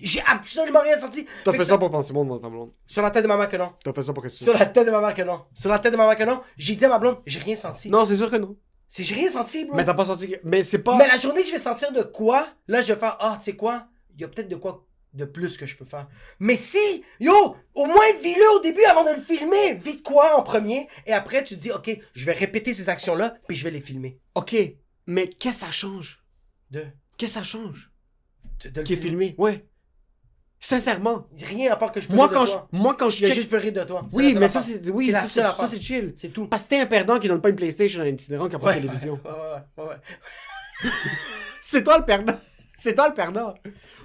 J'ai absolument rien senti. T'as Fait fait que ça pour penser monde dans ta blonde. Sur la tête de ma mère que non. T'as fait ça pour que tu... Sur la tête de ma mère que non. Sur la tête de ma mère que non. J'ai dit à ma blonde, j'ai rien senti. Non, c'est sûr que non. J'ai rien senti, bro. Mais t'as pas senti que... Mais c'est pas... Mais la journée que je vais sentir de quoi, là, je vais faire, ah, tu sais quoi, il y a peut-être de quoi de plus que je peux faire. Mais si, yo, au moins vis-le au début avant de le filmer. Vis de quoi en premier, et après, tu te dis, ok, je vais répéter ces actions-là, puis je vais les filmer. OK, mais qu'est-ce que ça change? De Qu'est-ce que ça change? de le Qui est filmé? Ouais. Sincèrement. Rien à part que je peux Moi rire de toi. quand je Il y a check... juste peux rire de toi. C'est Oui, la seule mais affaire. ça c'est... C'est Oui, la ça seule affaire. c'est chill. C'est tout. Parce que t'es un perdant qui donne pas une PlayStation à un itinérant qui a pas de télévision. Ouais. C'est toi le perdant. C'est toi le perdant.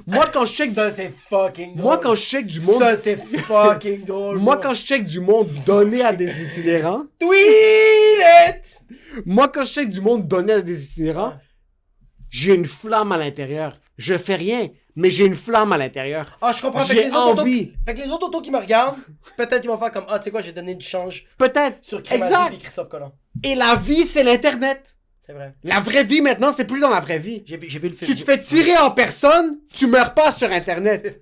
Moi quand je check... Ça, c'est fucking drôle. Moi quand je check du monde... Ça, c'est fucking drôle. Moi bro. quand je check du monde donné à des itinérants... Tweet it! Moi quand je check du monde donné à des itinérants... j'ai une flamme à l'intérieur. Je fais rien, mais j'ai une flamme à l'intérieur. Ah, je comprends. J'ai envie. Fait que les autres autos qui me regardent, peut-être ils vont faire comme, ah, tu sais quoi, j'ai donné du change Peut-être. sur Crémazie Exact. puis Christophe Colomb. Et la vie, c'est l'Internet. C'est vrai. La vraie vie, maintenant, c'est plus dans la vraie vie. J'ai vu le film. Tu te fais tirer en personne, tu meurs pas sur Internet.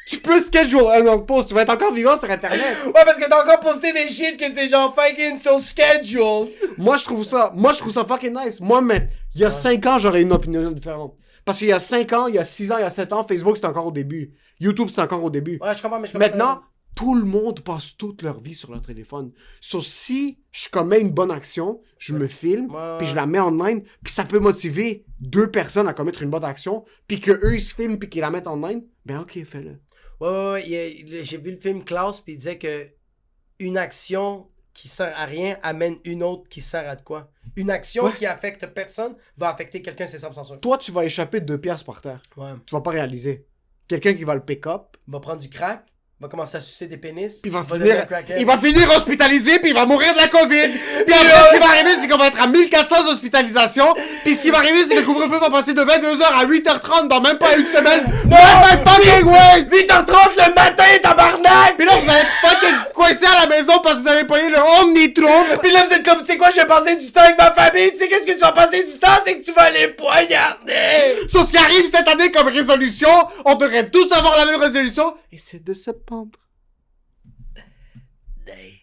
Tu peux schedule un autre post, tu vas être encore vivant sur Internet. Ouais, parce que t'as encore posté des shit que c'est genre fucking sur schedule. Moi, je trouve ça fucking nice. Moi, mais il y a 5 ans, j'aurais une opinion différente. Parce qu'il y a 5 ans, il y a 6 ans, il y a 7 ans, Facebook, c'était encore au début. YouTube, c'était encore au début. Ouais, je comprends, mais je comprends. Maintenant, tout le monde passe toute leur vie sur leur téléphone. Sauf si je commets une bonne action, je me filme, Ouais. puis je la mets online, puis ça peut motiver 2 personnes à commettre une bonne action, puis qu'eux, ils se filment, puis qu'ils la mettent online, ben ok, fais-le. Ouais, j'ai vu le film Klaus, puis il disait que une action qui sert à rien amène une autre qui sert à de quoi. Une action Ouais. qui affecte personne va affecter quelqu'un, c'est 100% sûr. Toi, tu vas échapper de 2 piastres par terre. Ouais. Tu vas pas réaliser. Quelqu'un qui va le pick-up, Il va prendre du crack, il va commencer à sucer des pénis. puis devenir un crackhead. il va finir hospitalisé, puis il va mourir de la COVID. Puis après, ce qui va arriver, c'est qu'on va être à 1400 hospitalisations. Puis ce qui va arriver, c'est que le couvre-feu va passer de 22h à 8h30 dans même pas une semaine. Non, my fucking way! 8h30 le matin, tabarnak! Puis là, vous allez être fucking coincé à la maison parce que vous avez payé le Omnitron. Puis là, vous êtes comme, tu sais quoi, je vais passer du temps avec ma famille. Tu sais qu'est-ce que tu vas passer du temps? C'est que tu vas les poignarder! Sur ce qui arrive cette année comme résolution, on devrait tous avoir la même résolution. Et c'est de se pendre. Day.